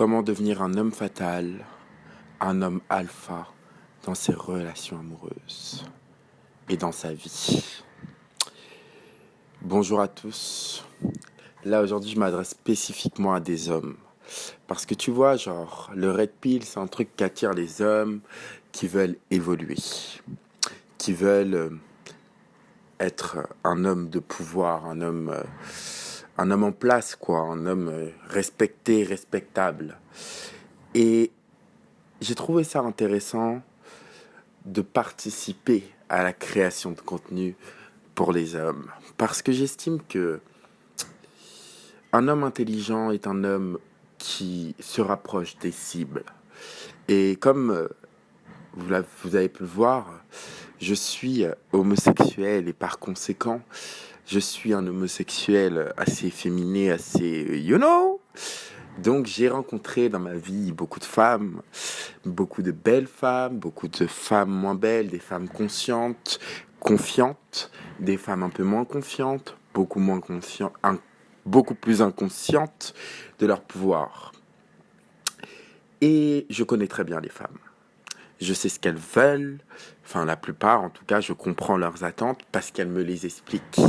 Comment devenir un homme fatal, un homme alpha dans ses relations amoureuses et dans sa vie. Bonjour à tous. Là aujourd'hui je m'adresse spécifiquement à des hommes. Parce que tu vois, genre, le red pill c'est un truc qui attire les hommes qui veulent évoluer, qui veulent être un homme de pouvoir, un homme en place, quoi, un homme respecté, respectable. Et j'ai trouvé ça intéressant de participer à la création de contenu pour les hommes. Parce que j'estime que un homme intelligent est un homme qui se rapproche des cibles. Et comme vous avez pu le voir, je suis homosexuel et par conséquent, je suis un homosexuel assez efféminé, assez, you know. Donc j'ai rencontré dans ma vie beaucoup de femmes, beaucoup de belles femmes, beaucoup de femmes moins belles, des femmes conscientes, confiantes, des femmes un peu moins confiantes, beaucoup plus inconscientes de leur pouvoir. Et je connais très bien les femmes. Je sais ce qu'elles veulent, enfin la plupart en tout cas, je comprends leurs attentes parce qu'elles me les expliquent.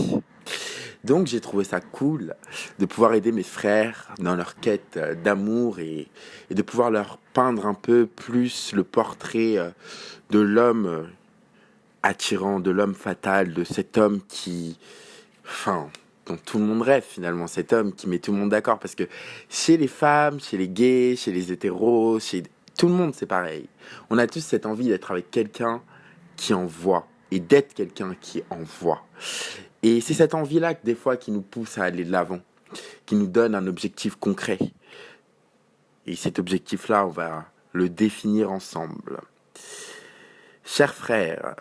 Donc j'ai trouvé ça cool de pouvoir aider mes frères dans leur quête d'amour et de pouvoir leur peindre un peu plus le portrait de l'homme attirant, de l'homme fatal, de cet homme qui, enfin, dont tout le monde rêve finalement, cet homme qui met tout le monde d'accord. Parce que chez les femmes, chez les gays, chez les hétéros, chez tout le monde c'est pareil. On a tous cette envie d'être avec quelqu'un qui envoie et d'être quelqu'un qui envoie. Et c'est cette envie-là que des fois qui nous pousse à aller de l'avant, qui nous donne un objectif concret. Et cet objectif-là, on va le définir ensemble. Chers frères,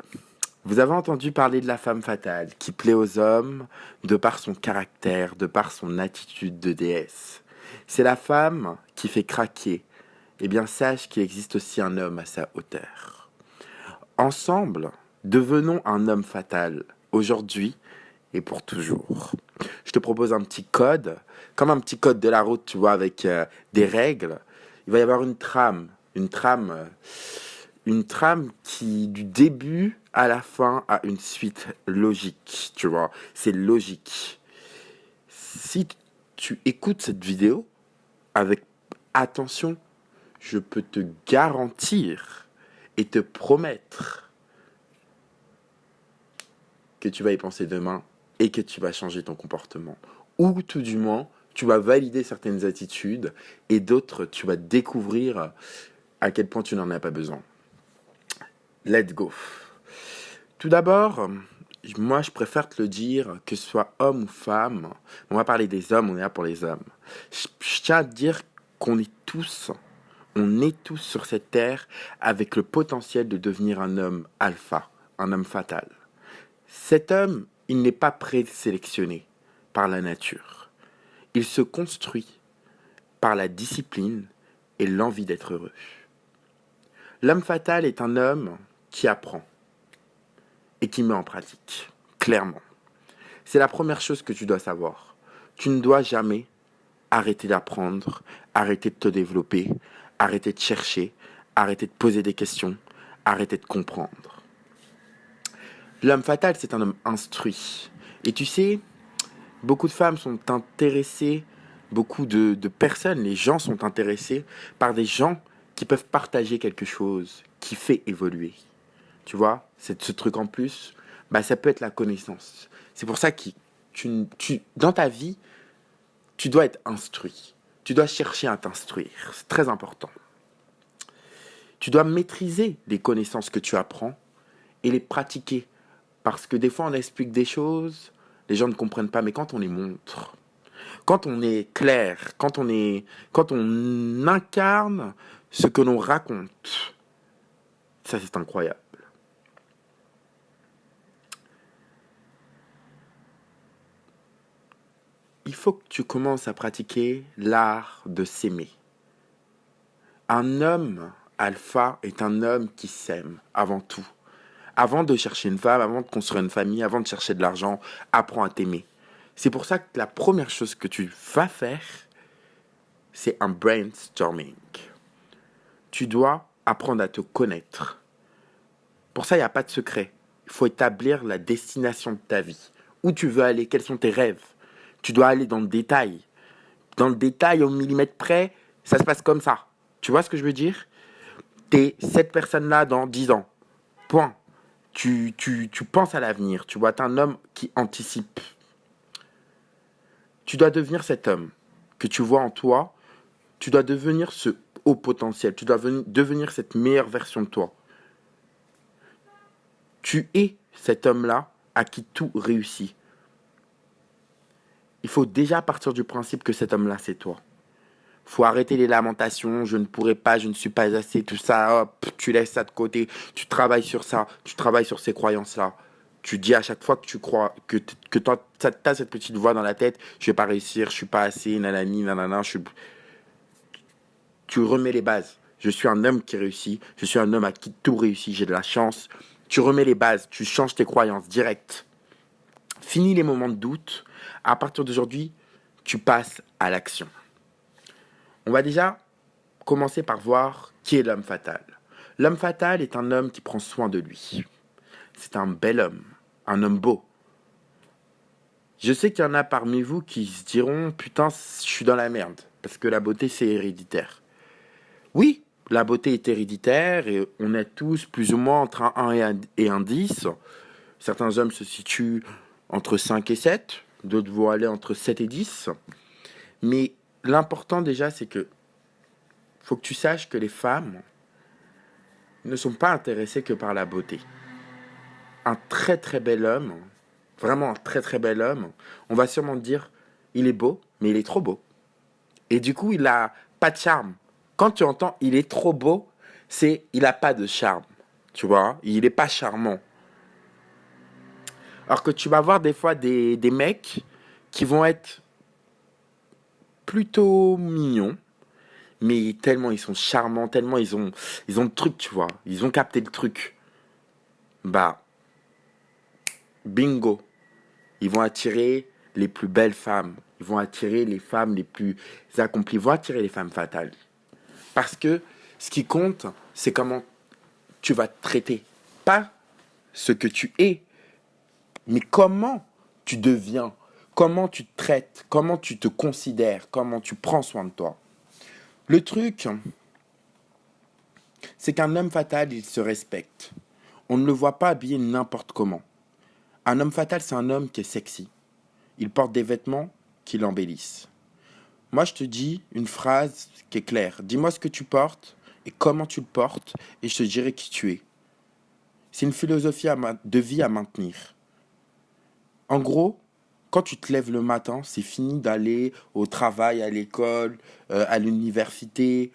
vous avez entendu parler de la femme fatale qui plaît aux hommes de par son caractère, de par son attitude de déesse. C'est la femme qui fait craquer. Eh bien, sache qu'il existe aussi un homme à sa hauteur. Ensemble, devenons un homme fatal, aujourd'hui et pour toujours. Je te propose un petit code, comme un petit code de la route, tu vois, avec des règles. Il va y avoir une trame qui, du début à la fin, a une suite logique, tu vois. C'est logique. Si tu écoutes cette vidéo avec attention, je peux te garantir et te promettre que tu vas y penser demain et que tu vas changer ton comportement. Ou tout du moins, tu vas valider certaines attitudes et d'autres, tu vas découvrir à quel point tu n'en as pas besoin. Let's go. Tout d'abord, moi je préfère te le dire, que ce soit homme ou femme, on va parler des hommes, on est là pour les hommes. Je tiens à te dire qu'on est tous sur cette terre avec le potentiel de devenir un homme alpha, un homme fatal. Cet homme, il n'est pas présélectionné par la nature. Il se construit par la discipline et l'envie d'être heureux. L'homme fatal est un homme qui apprend et qui met en pratique, clairement. C'est la première chose que tu dois savoir. Tu ne dois jamais arrêter d'apprendre, arrêter de te développer, arrêter de chercher, arrêter de poser des questions, arrêter de comprendre. L'homme fatal, c'est un homme instruit. Et tu sais, beaucoup de femmes sont intéressées, beaucoup de personnes, les gens sont intéressés par des gens qui peuvent partager quelque chose qui fait évoluer. Tu vois, c'est ce truc en plus, bah, ça peut être la connaissance. C'est pour ça que dans ta vie, tu dois être instruit. Tu dois chercher à t'instruire. C'est très important. Tu dois maîtriser les connaissances que tu apprends et les pratiquer. Parce que des fois, on explique des choses, les gens ne comprennent pas, mais quand on les montre, quand on est clair, quand on incarne ce que l'on raconte, ça c'est incroyable. Il faut que tu commences à pratiquer l'art de s'aimer. Un homme alpha est un homme qui s'aime avant tout. Avant de chercher une femme, avant de construire une famille, avant de chercher de l'argent, apprends à t'aimer. C'est pour ça que la première chose que tu vas faire, c'est un brainstorming. Tu dois apprendre à te connaître. Pour ça, il n'y a pas de secret. Il faut établir la destination de ta vie. Où tu veux aller, quels sont tes rêves. Tu dois aller dans le détail. Dans le détail, au millimètre près, ça se passe comme ça. Tu vois ce que je veux dire? T'es cette personne-là dans 10 ans. Point. Tu penses à l'avenir. Tu vois, t'es un homme qui anticipe. Tu dois devenir cet homme que tu vois en toi. Tu dois devenir ce haut potentiel. Tu dois devenir cette meilleure version de toi. Tu es cet homme-là à qui tout réussit. Il faut déjà partir du principe que cet homme-là, c'est toi. Il faut arrêter les lamentations, je ne pourrai pas, je ne suis pas assez, tout ça, hop, tu laisses ça de côté, tu travailles sur ça, tu travailles sur ces croyances-là. Tu dis à chaque fois que tu crois, que tu as cette petite voix dans la tête, je vais pas réussir, je suis pas assez, nanani, nanana, tu remets les bases. Je suis un homme qui réussit, je suis un homme à qui tout réussit, j'ai de la chance. Tu remets les bases, tu changes tes croyances direct. Fini les moments de doute. À partir d'aujourd'hui, tu passes à l'action. On va déjà commencer par voir qui est l'homme fatal. L'homme fatal est un homme qui prend soin de lui. C'est un bel homme, un homme beau. Je sais qu'il y en a parmi vous qui se diront « Putain, je suis dans la merde » parce que la beauté, c'est héréditaire. Oui, la beauté est héréditaire et on est tous plus ou moins entre un 1 et un 10. Certains hommes se situent entre 5 et 7, d'autres vont aller entre 7 et 10. Mais l'important déjà, c'est que faut que tu saches que les femmes ne sont pas intéressées que par la beauté. Un très très bel homme, vraiment un très très bel homme, on va sûrement dire, il est beau, mais il est trop beau. Et du coup, il a pas de charme. Quand tu entends il est trop beau, c'est il a pas de charme. Tu vois, il est pas charmant. Alors que tu vas voir des fois des mecs qui vont être plutôt mignons, mais tellement ils sont charmants, tellement ils ont le truc, tu vois. Ils ont capté le truc. Bah, bingo. Ils vont attirer les plus belles femmes. Ils vont attirer les femmes les plus accomplies. Ils vont attirer les femmes fatales. Parce que ce qui compte, c'est comment tu vas te traiter. Pas ce que tu es, mais comment tu deviens. Comment tu te traites. Comment tu te considères. Comment tu prends soin de toi. Le truc, c'est qu'un homme fatal, il se respecte. On ne le voit pas habillé n'importe comment. Un homme fatal, c'est un homme qui est sexy. Il porte des vêtements qui l'embellissent. Moi, je te dis une phrase qui est claire. Dis-moi ce que tu portes et comment tu le portes et je te dirai qui tu es. C'est une philosophie de vie à maintenir. En gros, quand tu te lèves le matin, c'est fini d'aller au travail, à l'école, à l'université,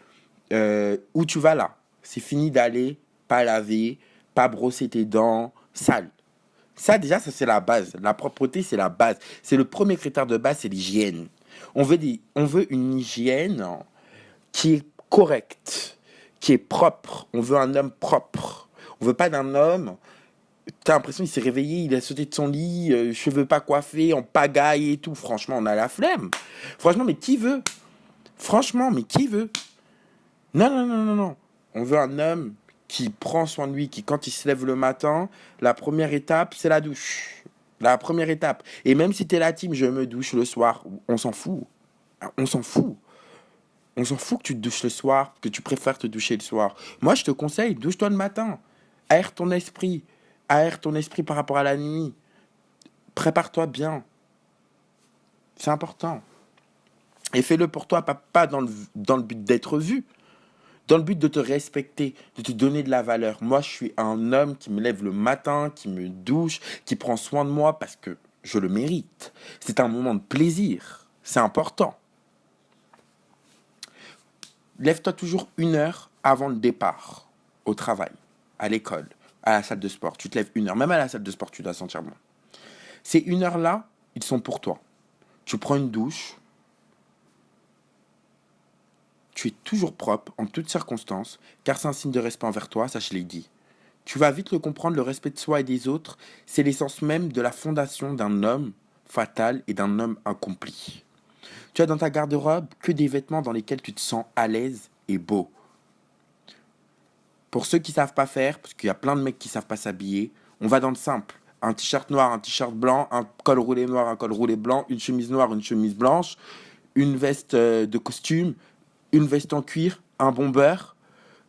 où tu vas là. C'est fini d'aller pas laver, pas brosser tes dents, sale. Ça, déjà, ça, c'est la base. La propreté, c'est la base. C'est le premier critère de base, c'est l'hygiène. On veut une hygiène qui est correcte, qui est propre. On veut un homme propre. On veut pas d'un homme, t'as l'impression qu'il s'est réveillé, il a sauté de son lit, cheveux pas coiffés, en pagaille et tout. Franchement, on a la flemme. Franchement, mais qui veut? Franchement, mais qui veut? Non, non, non, non, non. On veut un homme qui prend soin de lui, qui quand il se lève le matin, la première étape, c'est la douche. La première étape. Et même si t'es la team, je me douche le soir, on s'en fout. On s'en fout. On s'en fout que tu te douches le soir, que tu préfères te doucher le soir. Moi, je te conseille, douche-toi le matin. Aère ton esprit. Aère ton esprit par rapport à la nuit. Prépare-toi bien. C'est important. Et fais-le pour toi, pas dans le but d'être vu. Dans le but de te respecter, de te donner de la valeur. Moi, je suis un homme qui me lève le matin, qui me douche, qui prend soin de moi parce que je le mérite. C'est un moment de plaisir. C'est important. Lève-toi toujours 1 heure avant le départ au travail, à l'école, à la salle de sport. Tu te lèves 1 heure. Même à la salle de sport, tu dois sentir bon. Ces 1 heure-là, ils sont pour toi. Tu prends une douche. Tu es toujours propre en toutes circonstances, car c'est un signe de respect envers toi, ça je l'ai dit. Tu vas vite le comprendre, le respect de soi et des autres, c'est l'essence même de la fondation d'un homme fatal et d'un homme accompli. Tu as dans ta garde-robe que des vêtements dans lesquels tu te sens à l'aise et beau. Pour ceux qui savent pas faire, parce qu'il y a plein de mecs qui savent pas s'habiller, on va dans le simple. Un t-shirt noir, un t-shirt blanc, un col roulé noir, un col roulé blanc, une chemise noire, une chemise blanche, une veste de costume, une veste en cuir, un bomber,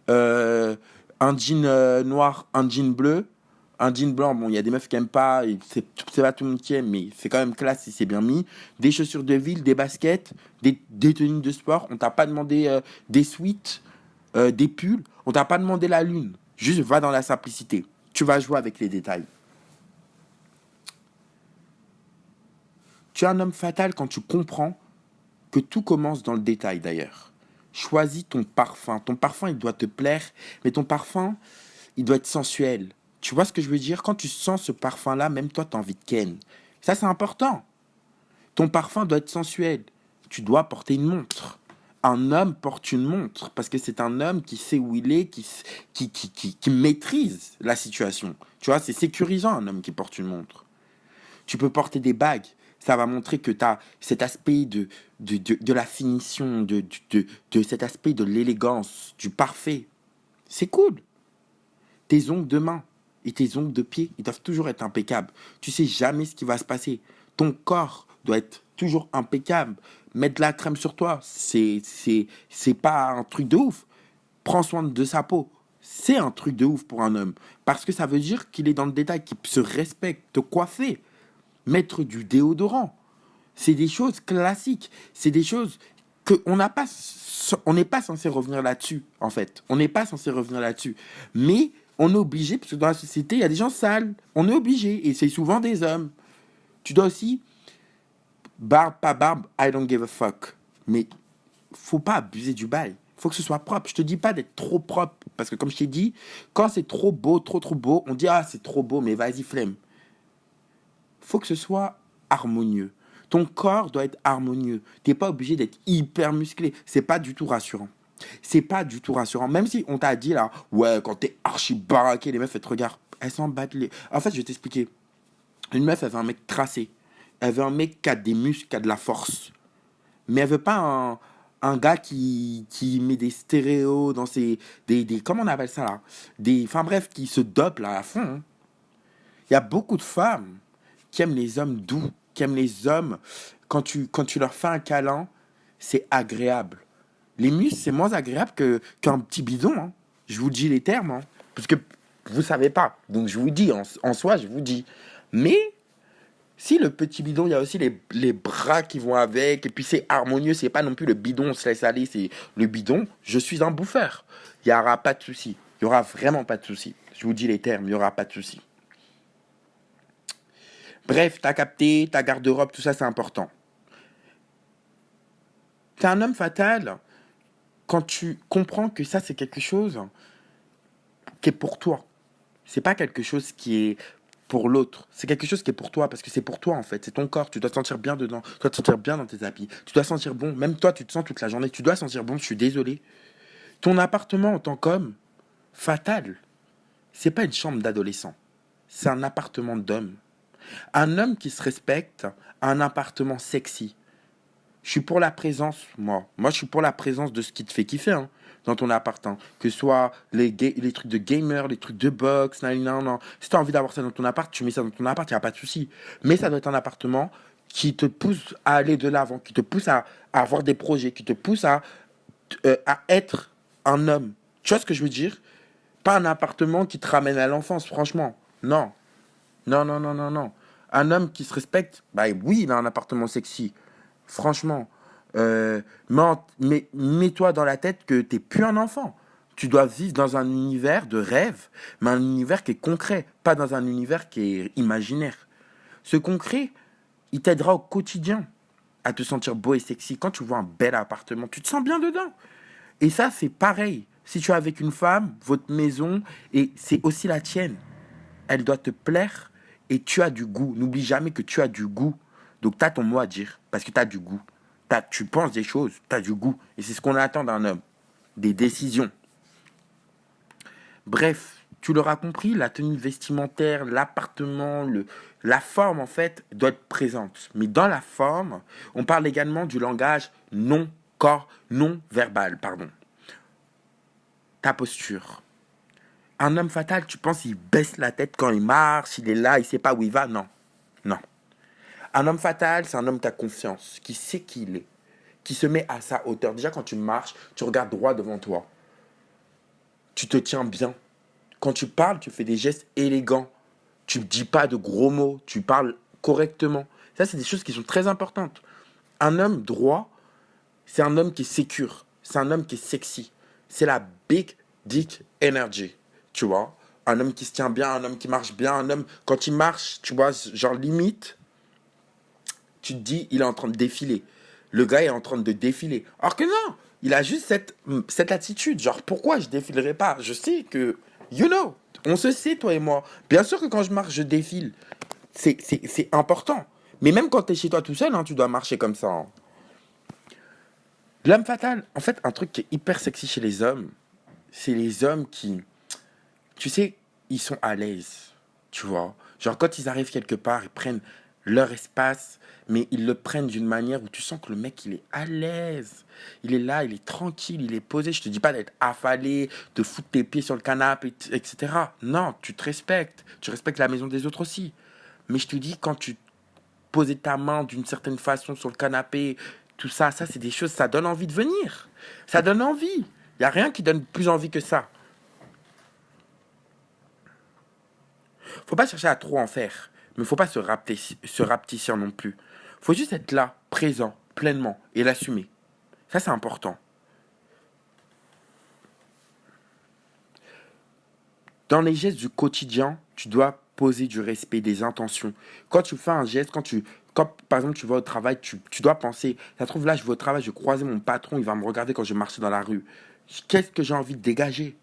euh, un jean noir, un jean bleu, un jean blanc. Bon, il y a des meufs qui aiment pas, et c'est pas tout le monde qui aime, mais c'est quand même classe si c'est bien mis. Des chaussures de ville, des baskets, des tenues de sport. On t'a pas demandé des sweats, des pulls. On t'a pas demandé la lune. Juste va dans la simplicité. Tu vas jouer avec les détails. Tu es un homme fatal quand tu comprends que tout commence dans le détail d'ailleurs. Choisis ton parfum. Ton parfum, il doit te plaire, mais ton parfum, il doit être sensuel. Tu vois ce que je veux dire? Quand tu sens ce parfum-là, même toi, tu as envie de ken. Ça, c'est important. Ton parfum doit être sensuel. Tu dois porter une montre. Un homme porte une montre parce que c'est un homme qui sait où il est, qui maîtrise la situation. Tu vois, c'est sécurisant un homme qui porte une montre. Tu peux porter des bagues. Ça va montrer que tu as cet aspect de la finition, de cet aspect de l'élégance, du parfait. C'est cool. Tes ongles de main et tes ongles de pied, ils doivent toujours être impeccables. Tu sais jamais ce qui va se passer. Ton corps doit être toujours impeccable. Mettre de la crème sur toi, c'est pas un truc de ouf. Prends soin de sa peau. C'est un truc de ouf pour un homme. Parce que ça veut dire qu'il est dans le détail, qu'il se respecte, te coiffer, mettre du déodorant. C'est des choses classiques. C'est des choses qu'on n'a pas... On n'est pas censé revenir là-dessus, en fait. On n'est pas censé revenir là-dessus. Mais on est obligé, parce que dans la société, il y a des gens sales. On est obligé. Et c'est souvent des hommes. Tu dois aussi... Barbe, pas barbe, I don't give a fuck. Mais faut pas abuser du bail. Faut que ce soit propre. Je te dis pas d'être trop propre. Parce que comme je t'ai dit, quand c'est trop beau, trop beau, on dit, ah, c'est trop beau, mais vas-y, flemme. Faut que ce soit harmonieux. Ton corps doit être harmonieux. T'es pas obligé d'être hyper musclé. C'est pas du tout rassurant. C'est pas du tout rassurant. Même si on t'a dit là, ouais, quand t'es archi baraqué, les meufs, elles te regardent. Elles s'en battent les. En fait, je vais t'expliquer. Une meuf, elle veut un mec tracé. Elle veut un mec qui a des muscles, qui a de la force. Mais elle veut pas un gars qui met des stéréos dans ses. Comment on appelle ça là? Enfin bref, qui se dope là à fond, hein. Il y a beaucoup de femmes qui aiment les hommes doux, qui aiment les hommes. Quand tu leur fais un câlin, c'est agréable. Les muscles, c'est moins agréable qu'un petit bidon, hein. Je vous dis les termes, hein. Parce que vous savez pas. Donc je vous dis, en soi, je vous dis. Mais si le petit bidon, il y a aussi les bras qui vont avec. Et puis c'est harmonieux. C'est pas non plus le bidon, on se laisse aller. C'est le bidon. Je suis un bouffeur. Il n'y aura pas de souci. Il n'y aura vraiment pas de souci. Je vous dis les termes, il n'y aura pas de souci. Bref, t'as capté, ta garde-robe, tout ça, c'est important. T'es un homme fatal quand tu comprends que ça, c'est quelque chose qui est pour toi. C'est pas quelque chose qui est pour l'autre. C'est quelque chose qui est pour toi, parce que c'est pour toi, en fait. C'est ton corps. Tu dois te sentir bien dedans. Tu dois te sentir bien dans tes habits. Tu dois sentir bon. Même toi, tu te sens toute la journée. Tu dois sentir bon. Je suis désolé. Ton appartement en tant qu'homme, fatal, c'est pas une chambre d'adolescent. C'est un appartement d'homme. Un homme qui se respecte a un appartement sexy. Je suis pour la présence, moi. Moi, je suis pour la présence de ce qui te fait kiffer, hein, dans ton appart, hein. Que ce soit les trucs de gamer, les trucs de boxe, non. Si tu as envie d'avoir ça dans ton appart, tu mets ça dans ton appart, il n'y a pas de souci. Mais ça doit être un appartement qui te pousse à aller de l'avant, qui te pousse à avoir des projets, qui te pousse à être un homme. Tu vois ce que je veux dire? Pas un appartement qui te ramène à l'enfance, franchement. Non. Non. Un homme qui se respecte, bah oui, il a un appartement sexy. Franchement. Mais mets-toi dans la tête que t'es plus un enfant. Tu dois vivre dans un univers de rêve, mais un univers qui est concret, pas dans un univers qui est imaginaire. Ce concret, il t'aidera au quotidien à te sentir beau et sexy. Quand tu vois un bel appartement, tu te sens bien dedans. Et ça, c'est pareil. Si tu es avec une femme, votre maison, et c'est aussi la tienne, elle doit te plaire et tu as du goût. N'oublie jamais que tu as du goût. Donc, tu as ton mot à dire parce que tu as du goût. Tu penses des choses, tu as du goût. Et c'est ce qu'on attend d'un homme. Des décisions. Bref, Tu l'auras compris, la tenue vestimentaire, l'appartement, la forme, en fait, doit être présente. Mais dans la forme, on parle également du langage non verbal, pardon. Ta posture. Un homme fatal, tu penses, il baisse la tête quand il marche, il est là, il sait pas où il va. Non, non. Un homme fatal, c'est un homme qui a confiance, qui sait qui il est, qui se met à sa hauteur. Déjà, quand tu marches, tu regardes droit devant toi. Tu te tiens bien. Quand tu parles, tu fais des gestes élégants. Tu ne dis pas de gros mots, tu parles correctement. Ça, c'est des choses qui sont très importantes. Un homme droit, c'est un homme qui est sécure. C'est un homme qui est sexy. C'est la big dick energy, tu vois. Un homme qui se tient bien, un homme qui marche bien, un homme, quand il marche, tu vois, genre limite, tu te dis, il est en train de défiler. Le gars est en train de défiler. Alors que non, il a juste cette attitude. Genre, pourquoi je défilerai pas? Je sais que, you know, on se sait, toi et moi. Bien sûr que quand je marche, je défile. C'est important. Mais même quand tu es chez toi tout seul, hein, tu dois marcher comme ça. Hein. L'homme fatal, en fait, un truc qui est hyper sexy chez les hommes, c'est les hommes qui, tu sais, ils sont à l'aise, tu vois. Genre, quand ils arrivent quelque part, ils prennent leur espace, mais ils le prennent d'une manière où tu sens que le mec, il est à l'aise. Il est là, il est tranquille, il est posé. Je te dis pas d'être affalé, de foutre tes pieds sur le canapé, etc. Non, tu te respectes. Tu respectes la maison des autres aussi. Mais je te dis, quand tu posais ta main d'une certaine façon sur le canapé, tout ça, ça, c'est des choses, ça donne envie de venir. Ça donne envie. Il n'y a rien qui donne plus envie que ça. Faut pas chercher à trop en faire, mais faut pas se rapetissir non plus. Faut juste être là, présent, pleinement, et l'assumer. Ça, c'est important. Dans les gestes du quotidien, tu dois poser du respect, des intentions. Quand tu fais un geste, quand par exemple tu vas au travail, tu dois penser, ça se trouve là, je vais au travail, je vais croiser mon patron, il va me regarder quand je marche dans la rue. Qu'est-ce que j'ai envie de dégager?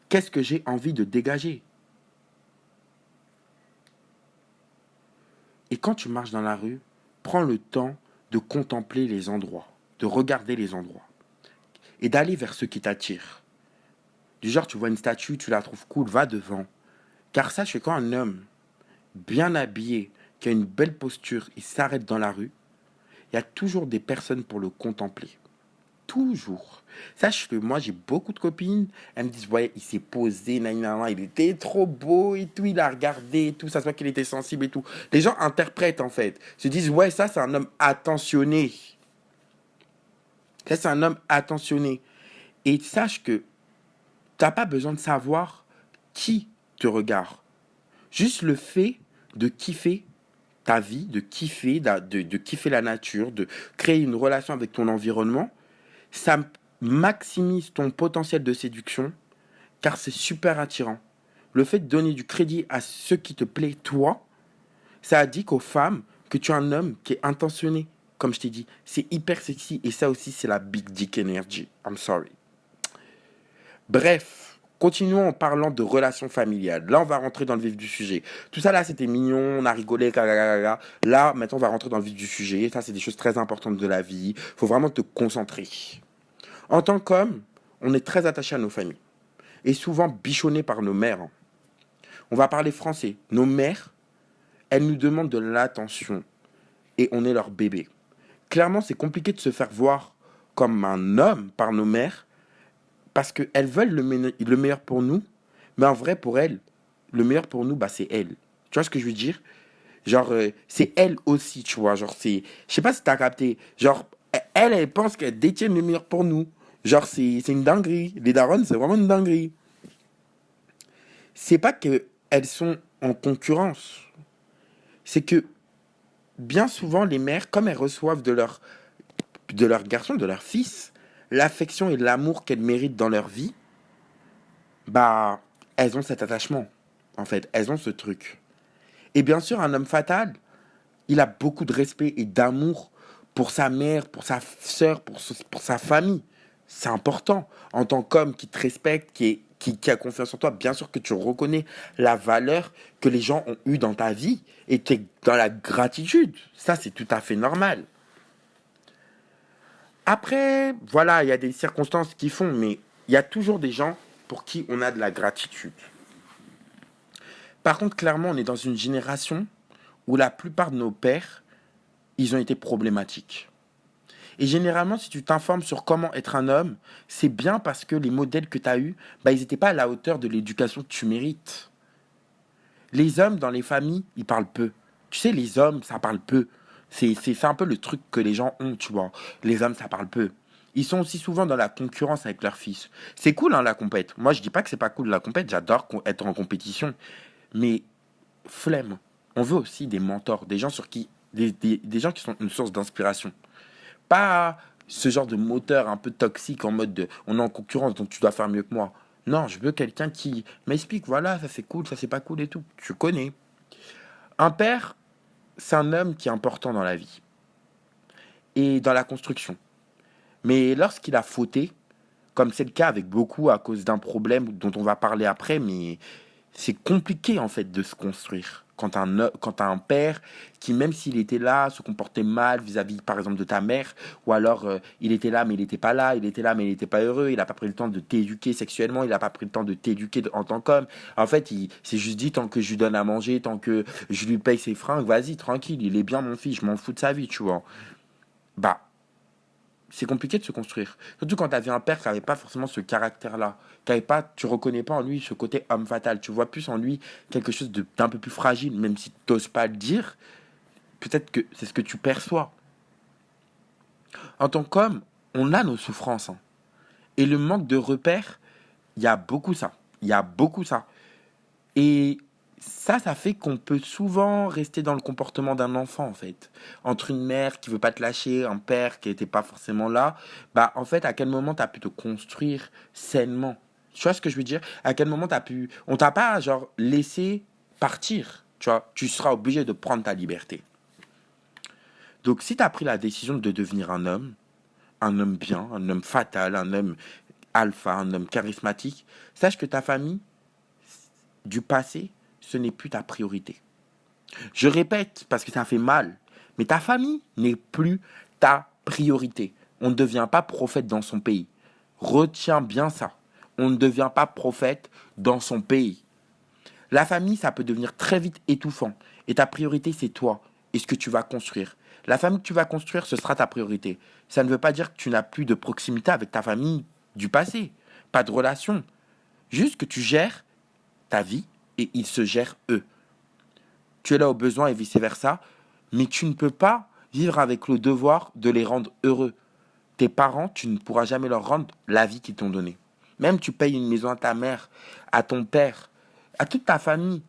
Qu'est-ce que j'ai envie de dégager? Et quand tu marches dans la rue, prends le temps de contempler les endroits, de regarder les endroits et d'aller vers ceux qui t'attirent. Du genre, tu vois une statue, tu la trouves cool, va devant. Car sache que quand un homme bien habillé, qui a une belle posture, il s'arrête dans la rue, il y a toujours des personnes pour le contempler. Toujours. Sache que moi, j'ai beaucoup de copines, elles me disent, ouais, il s'est posé, nanana, il était trop beau et tout, il a regardé et tout, ça se voit qu'il était sensible et tout. Les gens interprètent en fait, se disent, ouais, ça c'est un homme attentionné. Ça c'est un homme attentionné. Et sache que t'as pas besoin de savoir qui te regarde. Juste le fait de kiffer ta vie, de kiffer la nature, de créer une relation avec ton environnement, ça maximise ton potentiel de séduction car c'est super attirant. Le fait de donner du crédit à ce qui te plaît, toi, ça indique aux femmes que tu es un homme qui est intentionné. Comme je t'ai dit, c'est hyper sexy et ça aussi, c'est la big dick energy. I'm sorry. Bref, continuons en parlant de relations familiales. Là, on va rentrer dans le vif du sujet. Tout ça, là, c'était mignon, on a rigolé, gaga. Là, maintenant, on va rentrer dans le vif du sujet. Ça, c'est des choses très importantes de la vie. Il faut vraiment te concentrer. En tant qu'homme, on est très attaché à nos familles. Et souvent bichonné par nos mères. On va parler français. Nos mères, elles nous demandent de l'attention. Et on est leur bébé. Clairement, c'est compliqué de se faire voir comme un homme par nos mères parce qu'elles veulent le meilleur pour nous, mais en vrai, pour elles, le meilleur pour nous, bah, c'est elles. Tu vois ce que je veux dire? Genre, c'est elles aussi, tu vois. Genre, c'est. Je sais pas si t'as capté. Genre, elles pensent qu'elles détiennent le meilleur pour nous. Genre, c'est une dinguerie. Les darons, c'est vraiment une dinguerie. C'est pas qu'elles sont en concurrence. C'est que bien souvent, les mères, comme elles reçoivent de leur garçon, de leur fils, l'affection et l'amour qu'elles méritent dans leur vie, bah, elles ont cet attachement. En fait, elles ont ce truc. Et bien sûr, un homme fatal, il a beaucoup de respect et d'amour pour sa mère, pour sa sœur, pour sa famille. C'est important. En tant qu'homme qui te respecte, qui a confiance en toi, bien sûr que tu reconnais la valeur que les gens ont eue dans ta vie et tu es dans la gratitude. Ça, c'est tout à fait normal. Après, voilà, il y a des circonstances qui font, mais il y a toujours des gens pour qui on a de la gratitude. Par contre, clairement, on est dans une génération où la plupart de nos pères, ils ont été problématiques. Et généralement, si tu t'informes sur comment être un homme, c'est bien parce que les modèles que tu as eus, bah, ils n'étaient pas à la hauteur de l'éducation que tu mérites. Les hommes dans les familles, ils parlent peu. Tu sais, les hommes, ça parle peu. C'est un peu le truc que les gens ont, tu vois. Les hommes, ça parle peu. Ils sont aussi souvent dans la concurrence avec leurs fils. C'est cool, hein, la compète. Moi, je dis pas que c'est pas cool la compète. J'adore être en compétition. Mais flemme. On veut aussi des mentors, des gens sur qui, des gens qui sont une source d'inspiration. Pas ce genre de moteur un peu toxique en mode de, on est en concurrence donc tu dois faire mieux que moi. Non, je veux quelqu'un qui m'explique, voilà, ça c'est cool, ça c'est pas cool et tout. Tu connais. Un père, c'est un homme qui est important dans la vie et dans la construction. Mais lorsqu'il a fauté, comme c'est le cas avec beaucoup à cause d'un problème dont on va parler après, mais c'est compliqué en fait de se construire. Quand t'as un père qui, même s'il était là, se comportait mal vis-à-vis, par exemple, de ta mère, ou alors il était là mais il n'était pas là, il était là mais il n'était pas heureux, il n'a pas pris le temps de t'éduquer sexuellement, il n'a pas pris le temps de t'éduquer en tant qu'homme. En fait, il s'est juste dit, tant que je lui donne à manger, tant que je lui paye ses fringues, vas-y, tranquille, il est bien mon fils, je m'en fous de sa vie, tu vois. Bah, c'est compliqué de se construire. Surtout quand tu avais un père qui n'avait pas forcément ce caractère-là. Tu reconnais pas en lui ce côté homme fatal. Tu vois plus en lui quelque chose d'un peu plus fragile, même si tu n'oses pas le dire. Peut-être que c'est ce que tu perçois. En tant qu'homme, on a nos souffrances, hein. Et le manque de repères, il y a beaucoup ça. Il y a beaucoup ça. Et ça fait qu'on peut souvent rester dans le comportement d'un enfant, en fait. Entre une mère qui veut pas te lâcher, un père qui n'était pas forcément là, bah, en fait, à quel moment tu as pu te construire sainement? Tu vois ce que je veux dire? À quel moment t'as pu... On t'a pas, genre, laissé partir, tu vois? Tu seras obligé de prendre ta liberté. Donc, si tu as pris la décision de devenir un homme bien, un homme fatal, un homme alpha, un homme charismatique, sache que ta famille, du passé, ce n'est plus ta priorité. Je répète parce que ça fait mal, mais ta famille n'est plus ta priorité. On ne devient pas prophète dans son pays. Retiens bien ça. On ne devient pas prophète dans son pays. La famille, ça peut devenir très vite étouffant. Et ta priorité, c'est toi et ce que tu vas construire. La famille que tu vas construire, ce sera ta priorité. Ça ne veut pas dire que tu n'as plus de proximité avec ta famille du passé. Pas de relation. Juste que tu gères ta vie et ils se gèrent eux. Tu es là au besoin et vice-versa, mais tu ne peux pas vivre avec le devoir de les rendre heureux. Tes parents, tu ne pourras jamais leur rendre la vie qu'ils t'ont donnée. Même tu payes une maison à ta mère, à ton père, à toute ta famille,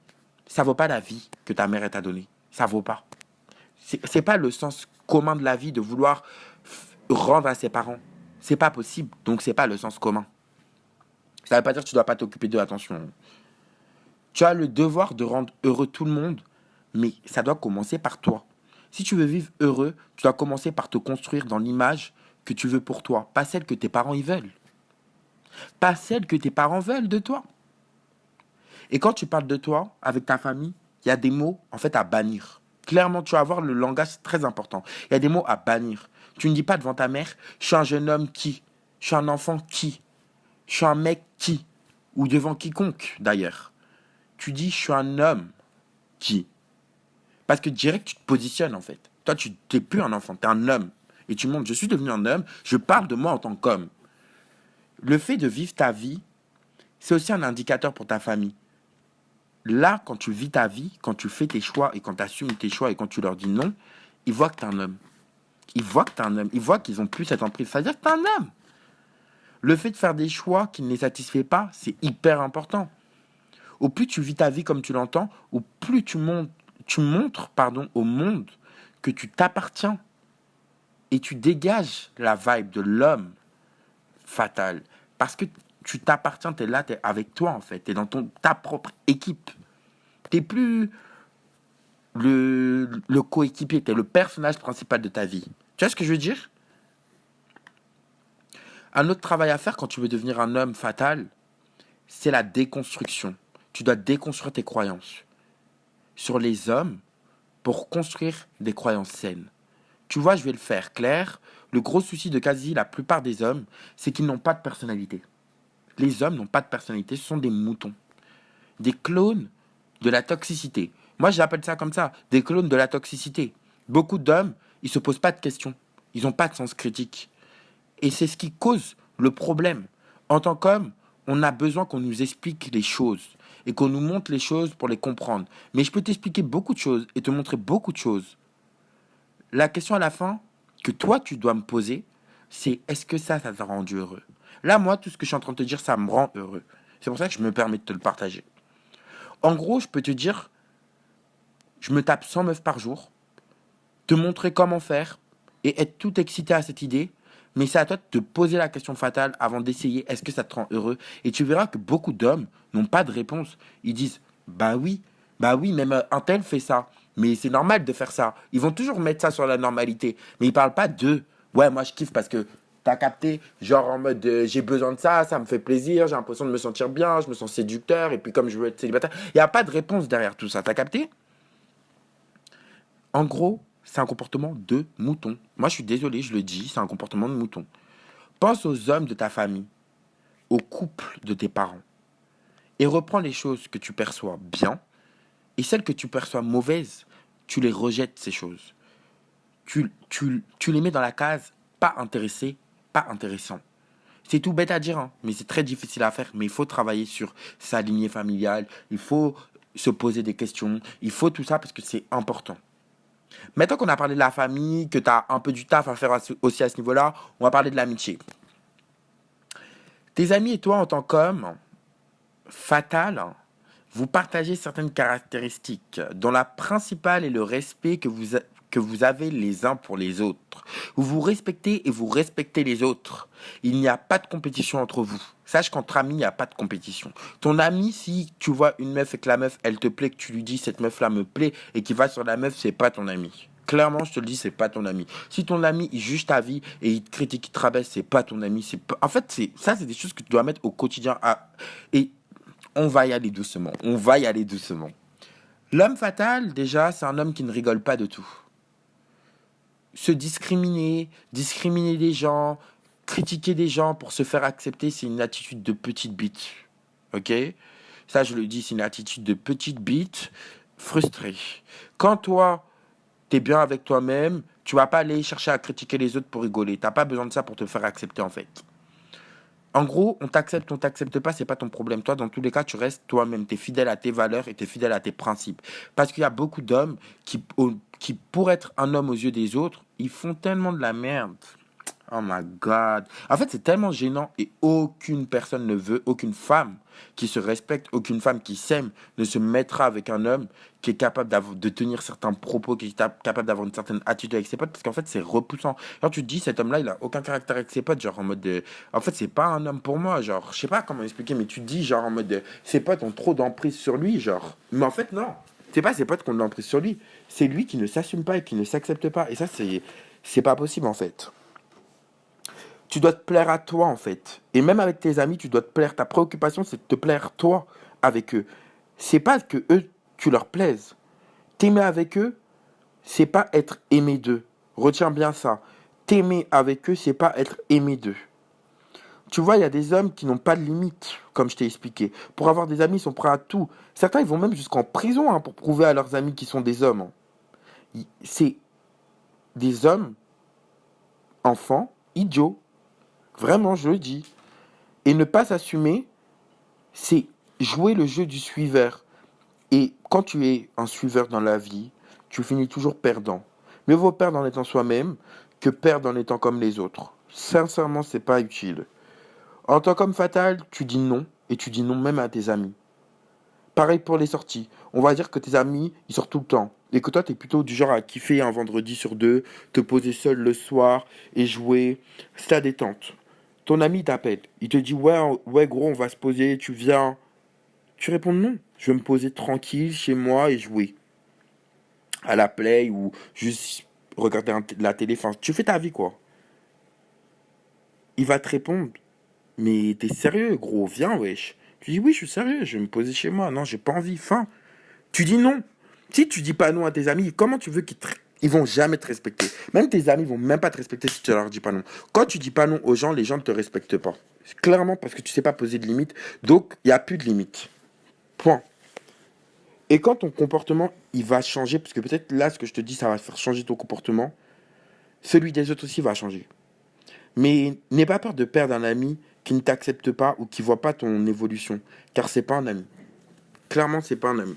ça vaut pas la vie que ta mère t'a donnée. Ça vaut pas. C'est pas le sens commun de la vie de vouloir rendre à ses parents. C'est pas possible, donc c'est pas le sens commun. Ça veut pas dire que tu dois pas t'occuper d'eux, attention. Tu as le devoir de rendre heureux tout le monde, mais ça doit commencer par toi. Si tu veux vivre heureux, tu dois commencer par te construire dans l'image que tu veux pour toi, pas celle que tes parents y veulent. Pas celle que tes parents veulent de toi. Et quand tu parles de toi avec ta famille, il y a des mots en fait à bannir. Clairement, tu vas voir, le langage très important. Il y a des mots à bannir. Tu ne dis pas devant ta mère, je suis un jeune homme qui, je suis un enfant qui, je suis un mec qui, ou devant quiconque d'ailleurs. Tu dis, je suis un homme qui. Parce que direct, tu te positionnes en fait. Toi, tu n'es plus un enfant, tu es un homme. Et tu montres, je suis devenu un homme, je parle de moi en tant qu'homme. Le fait de vivre ta vie, c'est aussi un indicateur pour ta famille. Là, quand tu vis ta vie, quand tu fais tes choix et quand tu assumes tes choix et quand tu leur dis non, ils voient que tu es un homme. Ils voient que tu es un homme. Ils voient qu'ils n'ont plus cette emprise. Ça veut dire que tu es un homme. Le fait de faire des choix qui ne les satisfait pas, c'est hyper important. Au plus tu vis ta vie comme tu l'entends, au plus tu montres au monde que tu t'appartiens et tu dégages la vibe de l'homme fatal. Parce que tu t'appartiens, tu es là, tu es avec toi en fait, tu es dans ta propre équipe. Tu n'es plus le coéquipier, tu es le personnage principal de ta vie. Tu vois ce que je veux dire? Un autre travail à faire quand tu veux devenir un homme fatal, c'est la déconstruction. Tu dois déconstruire tes croyances sur les hommes pour construire des croyances saines. Tu vois, je vais le faire clair. Le gros souci de quasi la plupart des hommes, c'est qu'ils n'ont pas de personnalité. Les hommes n'ont pas de personnalité, ce sont des moutons. Des clones de la toxicité. Moi, j'appelle ça comme ça, des clones de la toxicité. Beaucoup d'hommes, ils se posent pas de questions. Ils n'ont pas de sens critique. Et c'est ce qui cause le problème. En tant qu'homme, on a besoin qu'on nous explique les choses et qu'on nous montre les choses pour les comprendre. Mais je peux t'expliquer beaucoup de choses et te montrer beaucoup de choses. La question à la fin que toi, tu dois me poser, c'est est-ce que ça t'a rendu heureux? Là, moi, tout ce que je suis en train de te dire, ça me rend heureux. C'est pour ça que je me permets de te le partager. En gros, je peux te dire, je me tape 100 meufs par jour, te montrer comment faire et être tout excité à cette idée. Mais c'est à toi de te poser la question fatale avant d'essayer est-ce que ça te rend heureux. Et tu verras que beaucoup d'hommes n'ont pas de réponse. Ils disent bah oui, même un tel fait ça. Mais c'est normal de faire ça. Ils vont toujours mettre ça sur la normalité. Mais ils parlent pas de ouais, moi je kiffe parce que t'as capté, genre en mode j'ai besoin de ça, ça me fait plaisir, j'ai l'impression de me sentir bien, je me sens séducteur, et puis comme je veux être célibataire, il n'y a pas de réponse derrière tout ça, t'as capté? En gros, c'est un comportement de mouton. Moi, je suis désolé, je le dis, c'est un comportement de mouton. Pense aux hommes de ta famille, au couple de tes parents, et reprends les choses que tu perçois bien, et celles que tu perçois mauvaises, tu les rejettes, ces choses. Tu les mets dans la case pas intéressé, pas intéressant. C'est tout bête à dire, hein, mais c'est très difficile à faire. Mais il faut travailler sur sa lignée familiale, il faut se poser des questions, il faut tout ça parce que c'est important. Maintenant qu'on a parlé de la famille, que tu as un peu du taf à faire aussi à ce niveau-là, on va parler de l'amitié. Tes amis et toi, en tant qu'homme, fatal, vous partagez certaines caractéristiques, dont la principale est le respect que vous avez les uns pour les autres. Vous vous respectez et vous respectez les autres. Il n'y a pas de compétition entre vous. Sache qu'entre amis, il n'y a pas de compétition. Ton ami, si tu vois une meuf et que la meuf, elle te plaît, que tu lui dis cette meuf-là me plaît et qu'il va sur la meuf, c'est pas ton ami. Clairement, je te le dis, c'est pas ton ami. Si ton ami, il juge ta vie et il te critique, il te rabaisse, c'est pas ton ami. En fait, c'est des choses que tu dois mettre au quotidien. Et on va y aller doucement. On va y aller doucement. L'homme fatal, déjà, c'est un homme qui ne rigole pas de tout. Se discriminer des gens, critiquer des gens pour se faire accepter, c'est une attitude de petite bite. Ok? Ça, je le dis, c'est une attitude de petite bite frustrée. Quand toi, t'es bien avec toi-même, tu vas pas aller chercher à critiquer les autres pour rigoler. T'as pas besoin de ça pour te faire accepter, en fait. En gros, on t'accepte pas, c'est pas ton problème. Toi, dans tous les cas, tu restes toi-même. Tu es fidèle à tes valeurs et tu es fidèle à tes principes. Parce qu'il y a beaucoup d'hommes qui, pour être un homme aux yeux des autres, ils font tellement de la merde. Oh my God. En fait, c'est tellement gênant et aucune personne ne veut, aucune femme qui se respecte, aucune femme qui s'aime ne se mettra avec un homme qui est capable de tenir certains propos, qui est capable d'avoir une certaine attitude avec ses potes, parce qu'en fait, c'est repoussant. Quand tu te dis, cet homme-là, il a aucun caractère avec ses potes, genre en mode de... En fait, c'est pas un homme pour moi, genre, je sais pas comment expliquer, mais tu te dis, genre en mode de... Ses potes ont trop d'emprise sur lui, genre. Mais en fait, non. C'est pas ses potes qui ont de l'emprise sur lui. C'est lui qui ne s'assume pas et qui ne s'accepte pas. Et ça, c'est pas possible, en fait. Tu dois te plaire à toi, en fait. Et même avec tes amis, tu dois te plaire. Ta préoccupation, c'est de te plaire, toi, avec eux. C'est pas que eux, tu leur plaises. T'aimer avec eux, c'est pas être aimé d'eux. Retiens bien ça. T'aimer avec eux, c'est pas être aimé d'eux. Tu vois, il y a des hommes qui n'ont pas de limite, comme je t'ai expliqué. Pour avoir des amis, ils sont prêts à tout. Certains, ils vont même jusqu'en prison pour prouver à leurs amis qu'ils sont des hommes. C'est des hommes, enfants, idiots. Vraiment, je le dis. Et ne pas s'assumer, c'est jouer le jeu du suiveur. Et quand tu es un suiveur dans la vie, tu finis toujours perdant. Mieux vaut perdre en étant soi-même que perdre en étant comme les autres. Sincèrement, c'est pas utile. En tant qu'homme fatal, tu dis non, et tu dis non même à tes amis. Pareil pour les sorties. On va dire que tes amis, ils sortent tout le temps. Et que toi, tu es plutôt du genre à kiffer un vendredi sur deux, te poser seul le soir et jouer. C'est ta détente. Ton ami t'appelle. Il te dit ouais gros, on va se poser, tu viens. Tu réponds non. Je vais me poser tranquille chez moi et jouer. À la play ou juste regarder la télé. Enfin, tu fais ta vie quoi. Il va te répondre. Mais t'es sérieux gros, viens wesh. Tu dis oui, je suis sérieux, je vais me poser chez moi. Non, j'ai pas envie. Fin. Tu dis non. Si tu dis pas non à tes amis, comment tu veux ils vont jamais te respecter. Même tes amis vont même pas te respecter si tu leur dis pas non. Quand tu dis pas non aux gens, les gens ne te respectent pas. Clairement parce que tu sais pas poser de limites. Donc, il n'y a plus de limites. Point. Et quand ton comportement, il va changer, parce que peut-être là, ce que je te dis, ça va faire changer ton comportement, celui des autres aussi va changer. Mais n'aie pas peur de perdre un ami qui ne t'accepte pas ou qui ne voit pas ton évolution, car c'est pas un ami. Clairement, c'est pas un ami.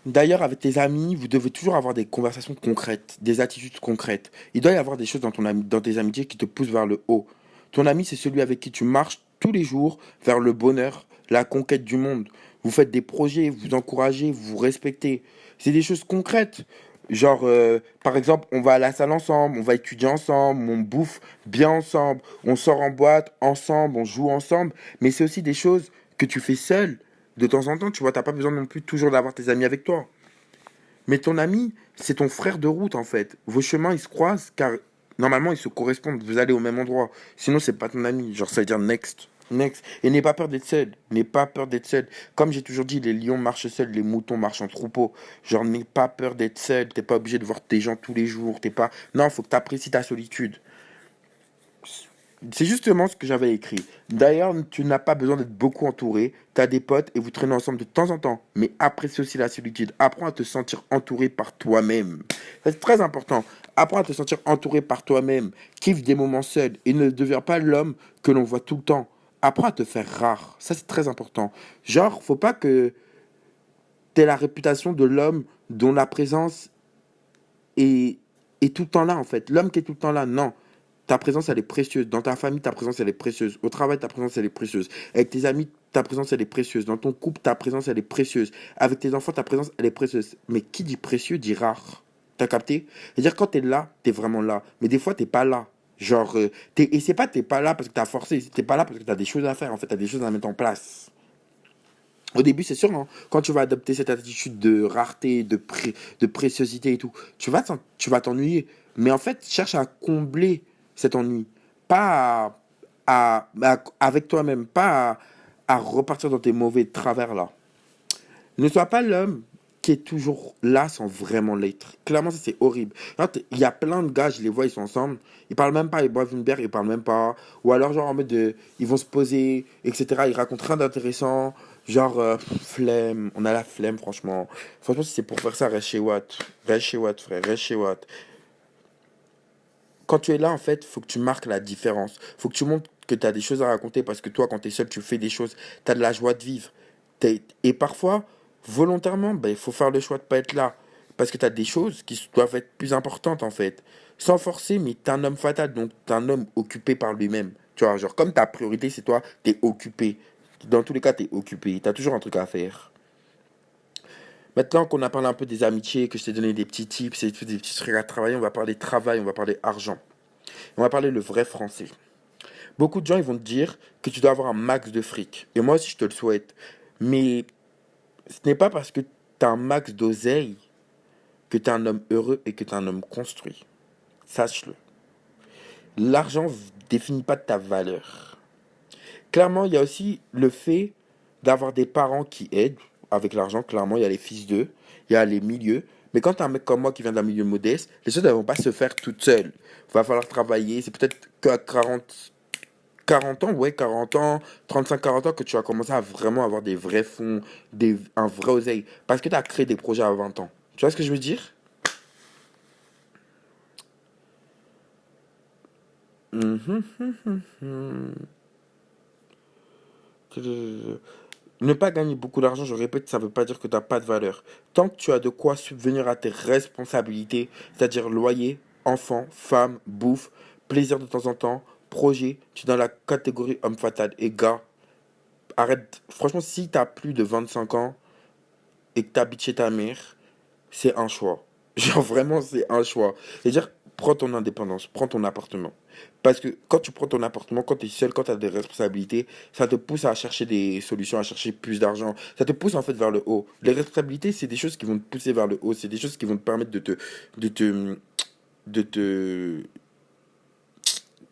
D'ailleurs, avec tes amis, vous devez toujours avoir des conversations concrètes, des attitudes concrètes. Il doit y avoir des choses dans tes amitiés qui te poussent vers le haut. Ton ami, c'est celui avec qui tu marches tous les jours vers le bonheur, la conquête du monde. Vous faites des projets, vous vous encouragez, vous vous respectez. C'est des choses concrètes. Genre, par exemple, on va à la salle ensemble, on va étudier ensemble, on bouffe bien ensemble, on sort en boîte ensemble, on joue ensemble. Mais c'est aussi des choses que tu fais seul de temps en temps, tu vois, t'as pas besoin non plus toujours d'avoir tes amis avec toi. Mais ton ami, c'est ton frère de route en fait. Vos chemins, ils se croisent car normalement, ils se correspondent. Vous allez au même endroit. Sinon, c'est pas ton ami. Genre, ça veut dire next. Next. Et n'aie pas peur d'être seul. N'aie pas peur d'être seul. Comme j'ai toujours dit, les lions marchent seuls, les moutons marchent en troupeau. Genre, n'aie pas peur d'être seul. T'es pas obligé de voir tes gens tous les jours. T'es pas. Non, faut que t'apprécies ta solitude. C'est justement ce que j'avais écrit. D'ailleurs, tu n'as pas besoin d'être beaucoup entouré. Tu as des potes et vous traînez ensemble de temps en temps. Mais apprécie aussi la solitude. Apprends à te sentir entouré par toi-même. C'est très important. Apprends à te sentir entouré par toi-même. Kiffe des moments seuls et ne deviens pas l'homme que l'on voit tout le temps. Apprends à te faire rare. Ça, c'est très important. Genre, faut pas que tu aies la réputation de l'homme dont la présence est, est tout le temps là, en fait. L'homme qui est tout le temps là, non. Ta présence, elle est précieuse. Dans ta famille, ta présence, elle est précieuse. Au travail, ta présence, elle est précieuse. Avec tes amis, ta présence, elle est précieuse. Dans ton couple, ta présence, elle est précieuse. Avec tes enfants, ta présence, elle est précieuse. Mais qui dit précieux dit rare. T'as capté? C'est-à-dire, quand t'es là, t'es vraiment là. Mais des fois, t'es pas là. Genre, et c'est pas t'es pas là parce que t'as forcé. T'es pas là parce que t'as des choses à faire. En fait, t'as des choses à mettre en place. Au début, c'est sûr, hein, quand tu vas adopter cette attitude de rareté, de préciosité et tout, tu vas t'ennuyer. Mais en fait, cherche à combler cet ennui. Pas avec toi-même, pas à repartir dans tes mauvais travers là. Ne sois pas l'homme qui est toujours là sans vraiment l'être. Clairement, ça c'est horrible. Il y a plein de gars, je les vois, ils sont ensemble, ils parlent même pas, ils boivent une bière, ils parlent même pas. Ou alors, genre en mode de, ils vont se poser, etc. Ils racontent rien d'intéressant. Genre, flemme, on a la flemme, franchement. Franchement, si c'est pour faire ça, reste chez Watt. Reste chez Watt, frère, reste chez Watt. Quand tu es là, en fait, faut que tu marques la différence. Faut que tu montres que tu as des choses à raconter parce que toi, quand tu es seul, tu fais des choses, tu as de la joie de vivre. Et parfois, volontairement, ben, il faut faire le choix de pas être là. Parce que tu as des choses qui doivent être plus importantes, en fait. Sans forcer, mais tu es un homme fatal, donc tu es un homme occupé par lui-même. Tu vois, genre, comme ta priorité, c'est toi, tu es occupé. Dans tous les cas, tu es occupé. Tu as toujours un truc à faire. Maintenant qu'on a parlé un peu des amitiés, que je t'ai donné des petits tips et des petits trucs à travailler, on va parler travail, on va parler argent. On va parler le vrai français. Beaucoup de gens ils vont te dire que tu dois avoir un max de fric. Et moi aussi je te le souhaite. Mais ce n'est pas parce que tu as un max d'oseille que tu es un homme heureux et que tu es un homme construit. Sache-le. L'argent ne définit pas ta valeur. Clairement, il y a aussi le fait d'avoir des parents qui aident avec l'argent. Clairement, il y a les fils d'eux, il y a les milieux. Mais quand tu as un mec comme moi qui vient d'un milieu modeste, les choses ne vont pas se faire toutes seules. Il va falloir travailler. C'est peut-être qu'à 40 ans, ouais, 40 ans, 35-40 ans que tu vas commencer à vraiment avoir des vrais fonds, un vrai oseille. Parce que tu as créé des projets à 20 ans. Tu vois ce que je veux dire? Mhm, mhm, mhm. Ne pas gagner beaucoup d'argent, je répète, ça ne veut pas dire que tu n'as pas de valeur. Tant que tu as de quoi subvenir à tes responsabilités, c'est-à-dire loyer, enfant, femme, bouffe, plaisir de temps en temps, projet, tu es dans la catégorie homme fatal. Et gars, arrête. Franchement, si tu as plus de 25 ans et que tu habites chez ta mère, c'est un choix. Genre vraiment, c'est un choix. C'est-à-dire, prends ton indépendance, prends ton appartement. Parce que quand tu prends ton appartement, quand tu es seul, quand tu as des responsabilités, ça te pousse à chercher des solutions, à chercher plus d'argent. Ça te pousse en fait vers le haut. Les responsabilités, c'est des choses qui vont te pousser vers le haut. C'est des choses qui vont te permettre de te, de te,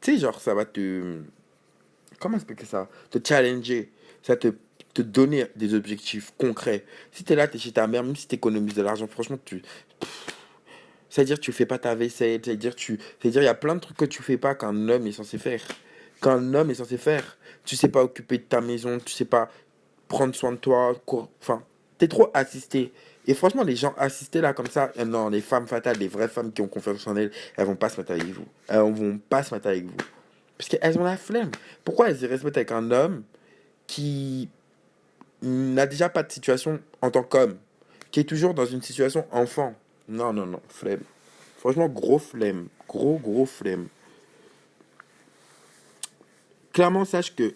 tu sais, genre, ça va te, comment expliquer ça? Te challenger. Ça te donner des objectifs concrets. Si tu es là, tu es chez ta mère, même si tu économises de l'argent, franchement, c'est-à-dire tu fais pas ta vaisselle, c'est-à-dire il y a plein de trucs que tu fais pas qu'un homme est censé faire. qu'un homme est censé faire. Tu sais pas occuper de ta maison, tu sais pas prendre soin de toi, enfin, t'es trop assisté. Et franchement, les gens assistés là comme ça, non, les femmes fatales, les vraies femmes qui ont confiance en elles, elles vont pas se mettre avec vous. Elles vont pas se mettre avec vous. Parce qu'elles ont la flemme. Pourquoi elles iraient se mettre avec un homme qui n'a déjà pas de situation en tant qu'homme, qui est toujours dans une situation enfant? Non, non, non, flemme. Franchement, gros flemme. Gros, gros flemme. Clairement, sache que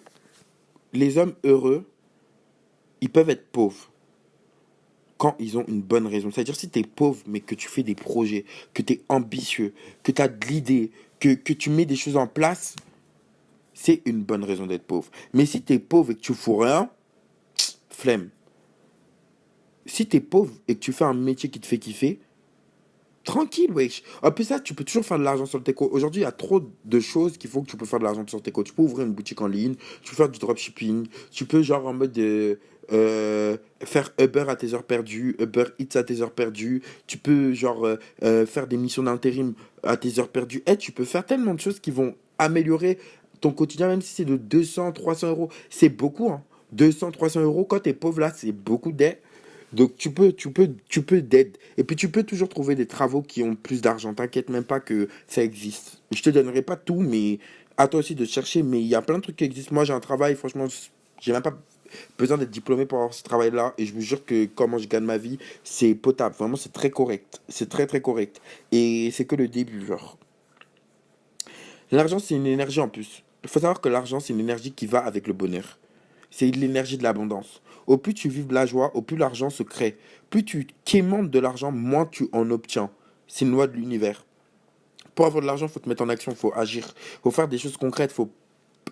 les hommes heureux, ils peuvent être pauvres quand ils ont une bonne raison. C'est-à-dire si tu es pauvre, mais que tu fais des projets, que tu es ambitieux, que tu as de l'idée, que tu mets des choses en place, c'est une bonne raison d'être pauvre. Mais si tu es pauvre et que tu fous rien, flemme. Si tu es pauvre et que tu fais un métier qui te fait kiffer, tranquille, wesh. En plus, ça, tu peux toujours faire de l'argent sur le teco. Aujourd'hui, il y a trop de choses qui font que tu peux faire de l'argent sur le teco. Tu peux ouvrir une boutique en ligne, tu peux faire du dropshipping, tu peux, genre, en mode faire Uber à tes heures perdues, Uber Eats à tes heures perdues. Tu peux, genre, faire des missions d'intérim à tes heures perdues. Et tu peux faire tellement de choses qui vont améliorer ton quotidien, même si c'est de 200, 300 euros. C'est beaucoup, hein. 200, 300 euros, quand t'es pauvre, là, c'est beaucoup d'aide. Donc tu peux d'aide. Et puis tu peux toujours trouver des travaux qui ont plus d'argent. T'inquiète même pas que ça existe. Je te donnerai pas tout, mais à toi aussi de chercher. Mais il y a plein de trucs qui existent. Moi j'ai un travail, franchement, j'ai même pas besoin d'être diplômé pour avoir ce travail-là. Et je vous jure que comment je gagne ma vie, c'est potable. Vraiment, c'est très correct. C'est très très correct. Et c'est que le début, genre. L'argent, c'est une énergie en plus. Il faut savoir que l'argent, c'est une énergie qui va avec le bonheur. C'est l'énergie de l'abondance. Au plus tu vives la joie, au plus l'argent se crée. Plus tu quémantes de l'argent, moins tu en obtiens. C'est une loi de l'univers. Pour avoir de l'argent, il faut te mettre en action, il faut agir, il faut faire des choses concrètes. Faut...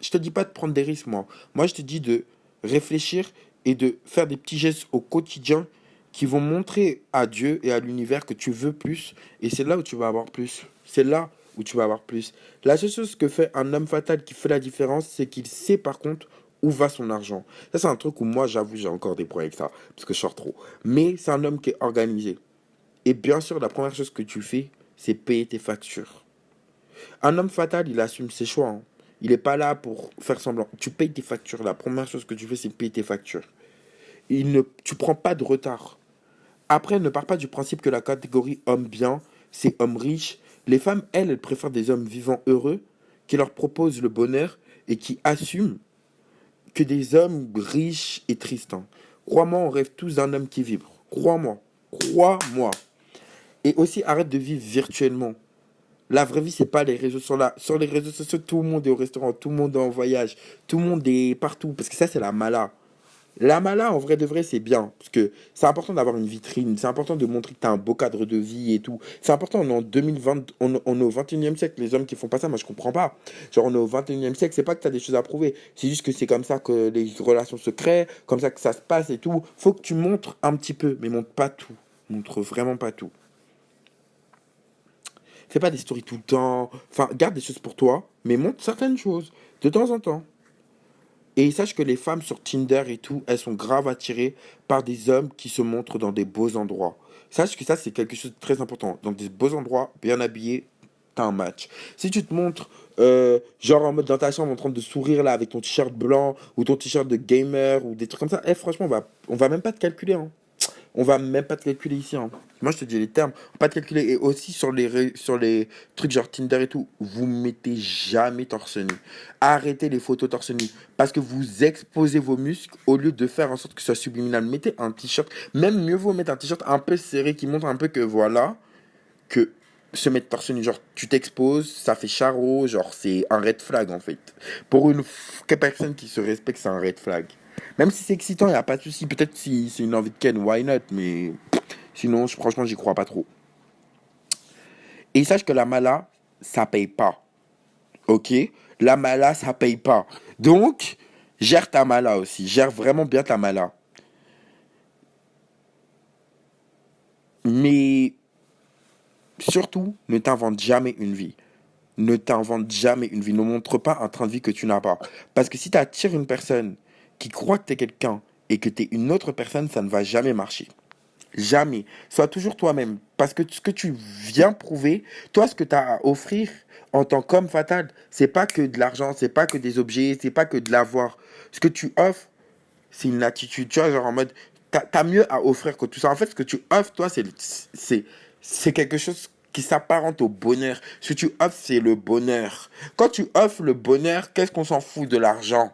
Je te dis pas de prendre des risques, moi. Moi, je te dis de réfléchir et de faire des petits gestes au quotidien qui vont montrer à Dieu et à l'univers que tu veux plus. Et c'est là où tu vas avoir plus. C'est là où tu vas avoir plus. La seule chose que fait un homme fatal qui fait la différence, c'est qu'il sait par contre où va son argent. Ça, c'est un truc où moi, j'avoue, j'ai encore des problèmes avec ça, parce que je sors trop. Mais c'est un homme qui est organisé. Et bien sûr, la première chose que tu fais, c'est payer tes factures. Un homme fatal, il assume ses choix, hein. Il n'est pas là pour faire semblant. Tu payes tes factures. La première chose que tu fais, c'est payer tes factures. Tu prends pas de retard. Après, ne pars pas du principe que la catégorie homme bien, c'est homme riche. Les femmes, elles préfèrent des hommes vivants heureux, qui leur proposent le bonheur et qui assument que des hommes riches et tristes, hein. Crois-moi, on rêve tous d'un homme qui vibre. Crois-moi. Crois-moi. Et aussi, arrête de vivre virtuellement. La vraie vie, c'est pas les réseaux sociaux là. Sur les réseaux sociaux, tout le monde est au restaurant, tout le monde est en voyage, tout le monde est partout. Parce que ça, c'est la mala. La mala, en vrai de vrai, c'est bien. Parce que c'est important d'avoir une vitrine. C'est important de montrer que tu as un beau cadre de vie et tout. C'est important, on est en 2020, on est au 21e siècle. Les hommes qui font pas ça, moi, je comprends pas. Genre, on est au 21e siècle, c'est pas que tu as des choses à prouver. C'est juste que c'est comme ça que les relations se créent, comme ça que ça se passe et tout. Faut que tu montres un petit peu, mais montre pas tout. Montre vraiment pas tout. Fais pas des stories tout le temps. Enfin, garde des choses pour toi, mais montre certaines choses de temps en temps. Et sache que les femmes sur Tinder et tout, elles sont grave attirées par des hommes qui se montrent dans des beaux endroits. Sache que ça, c'est quelque chose de très important. Dans des beaux endroits, bien habillés, t'as un match. Si tu te montres, genre en mode dans ta chambre en train de sourire là avec ton t-shirt blanc ou ton t-shirt de gamer ou des trucs comme ça, eh, franchement, on va même pas te calculer, hein. On va même pas te calculer ici, hein. Moi, je te dis les termes. On va pas te calculer. Et aussi sur les trucs genre Tinder et tout, vous mettez jamais torse nu. Arrêtez les photos torse nu. Parce que vous exposez vos muscles au lieu de faire en sorte que ce soit subliminal. Mettez un t-shirt. Même mieux vaut mettre un t-shirt un peu serré qui montre un peu que voilà, que se mettre torse nu. Genre, tu t'exposes, ça fait charreau. Genre, c'est un red flag en fait. Pour une personne qui se respecte, c'est un red flag. Même si c'est excitant, il n'y a pas de souci. Peut-être si c'est une envie de ken, why not? Mais sinon, franchement, j'y crois pas trop. Et sache que la mala, ça paye pas. Ok? La mala, ça paye pas. Donc, gère ta mala aussi. Gère vraiment bien ta mala. Mais surtout, ne t'invente jamais une vie. Ne t'invente jamais une vie. Ne montre pas un train de vie que tu n'as pas. Parce que si tu attires une personne qui croit que tu es quelqu'un et que tu es une autre personne, ça ne va jamais marcher. Jamais. Sois toujours toi-même. Parce que ce que tu viens prouver, toi, ce que tu as à offrir En tant qu'homme fatal, c'est pas que de l'argent, c'est pas que des objets, c'est pas que de l'avoir. Ce que tu offres, c'est une attitude, tu vois, genre en mode, t'as mieux à offrir que tout ça. En fait, ce que tu offres, toi, c'est, c'est quelque chose qui s'apparente au bonheur. Ce que tu offres, c'est le bonheur. Quand tu offres le bonheur, qu'est-ce qu'on s'en fout de l'argent?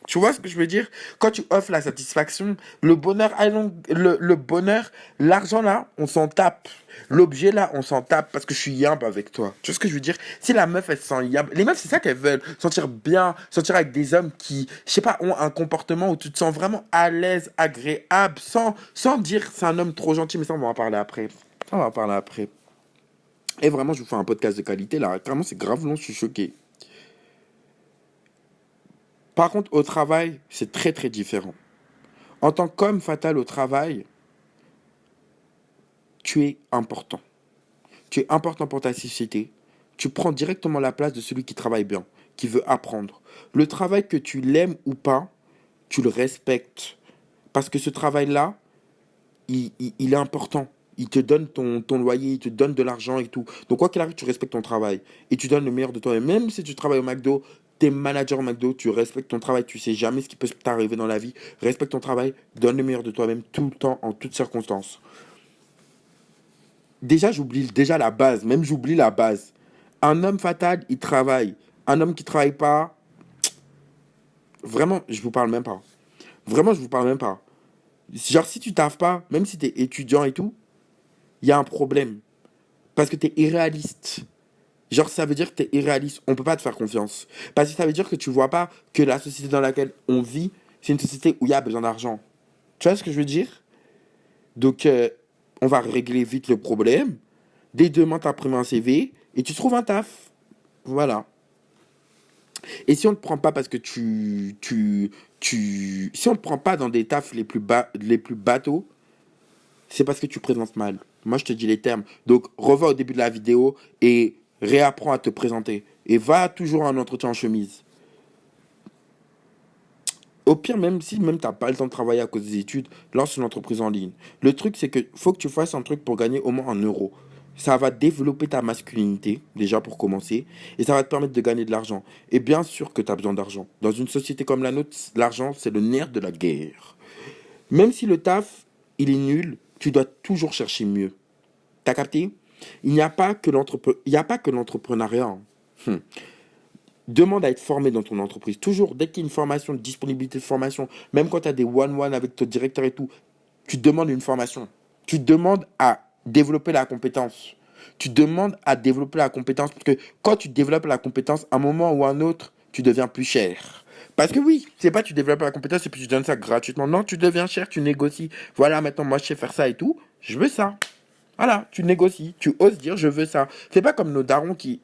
Tu vois ce que je veux dire? Quand tu offres la satisfaction, le bonheur, le bonheur, l'argent là, on s'en tape. L'objet là, on s'en tape parce que je suis yambe avec toi. Tu vois ce que je veux dire? Si la meuf, elle se sent yambe. Les meufs, c'est ça qu'elles veulent. Sentir bien, sentir avec des hommes qui, je sais pas, ont un comportement où tu te sens vraiment à l'aise, agréable, sans dire c'est un homme trop gentil. Mais ça, on va en parler après. Ça, on va en parler après. Et vraiment, je vous fais un podcast de qualité là. Clairement, c'est grave long, je suis choqué. Par contre, au travail, c'est très très différent. En tant qu'homme fatal au travail, tu es important. Tu es important pour ta société. Tu prends directement la place de celui qui travaille bien, qui veut apprendre. Le travail que tu l'aimes ou pas, tu le respectes. Parce que ce travail-là, il est important. Il te donne ton loyer, il te donne de l'argent et tout. Donc quoi qu'il arrive, tu respectes ton travail. Et tu donnes le meilleur de toi. Et même si tu travailles au McDo, t'es manager au McDo, tu respectes ton travail, tu sais jamais ce qui peut t'arriver dans la vie. Respecte ton travail, donne le meilleur de toi-même tout le temps, en toutes circonstances. Déjà, j'oublie déjà la base, même j'oublie la base. Un homme fatal, il travaille. Un homme qui travaille pas, vraiment, je vous parle même pas. Vraiment, je vous parle même pas. Genre, si tu taffes pas, même si t'es étudiant et tout, il y a un problème. Parce que t'es irréaliste. Genre, ça veut dire que t'es irréaliste. On peut pas te faire confiance. Parce que ça veut dire que tu vois pas que la société dans laquelle on vit, c'est une société où il y a besoin d'argent. Tu vois ce que je veux dire? Donc, on va régler vite le problème. Dès demain, t'imprimes un CV et tu trouves un taf. Voilà. Et si on ne te prend pas parce que si on ne te prend pas dans des tafs les plus bateaux, c'est parce que tu présentes mal. Moi, je te dis les termes. Donc, revois au début de la vidéo et réapprends à te présenter. Et va toujours à un entretien en chemise. Au pire, même si même t'as pas le temps de travailler à cause des études, lance une entreprise en ligne. Le truc, c'est que faut que tu fasses un truc pour gagner au moins 1 euro. Ça va développer ta masculinité, déjà pour commencer, et ça va te permettre de gagner de l'argent. Et bien sûr que tu as besoin d'argent. Dans une société comme la nôtre, l'argent, c'est le nerf de la guerre. Même si le taf, il est nul, tu dois toujours chercher mieux. T'as capté? Il n'y a pas que l'entrepreneuriat. Hein. Demande à être formé dans ton entreprise. Toujours, dès qu'il y a une formation, une disponibilité de formation, même quand tu as des one-one avec ton directeur et tout, tu demandes une formation. Tu demandes à développer la compétence. Tu demandes à développer la compétence parce que quand tu développes la compétence, à un moment ou à un autre, tu deviens plus cher. Parce que oui, c'est pas tu développes la compétence et puis tu donnes ça gratuitement. Non, tu deviens cher, tu négocies. Voilà, maintenant moi je sais faire ça et tout, je veux ça. Voilà, tu négocies, tu oses dire je veux ça. C'est pas comme nos darons qui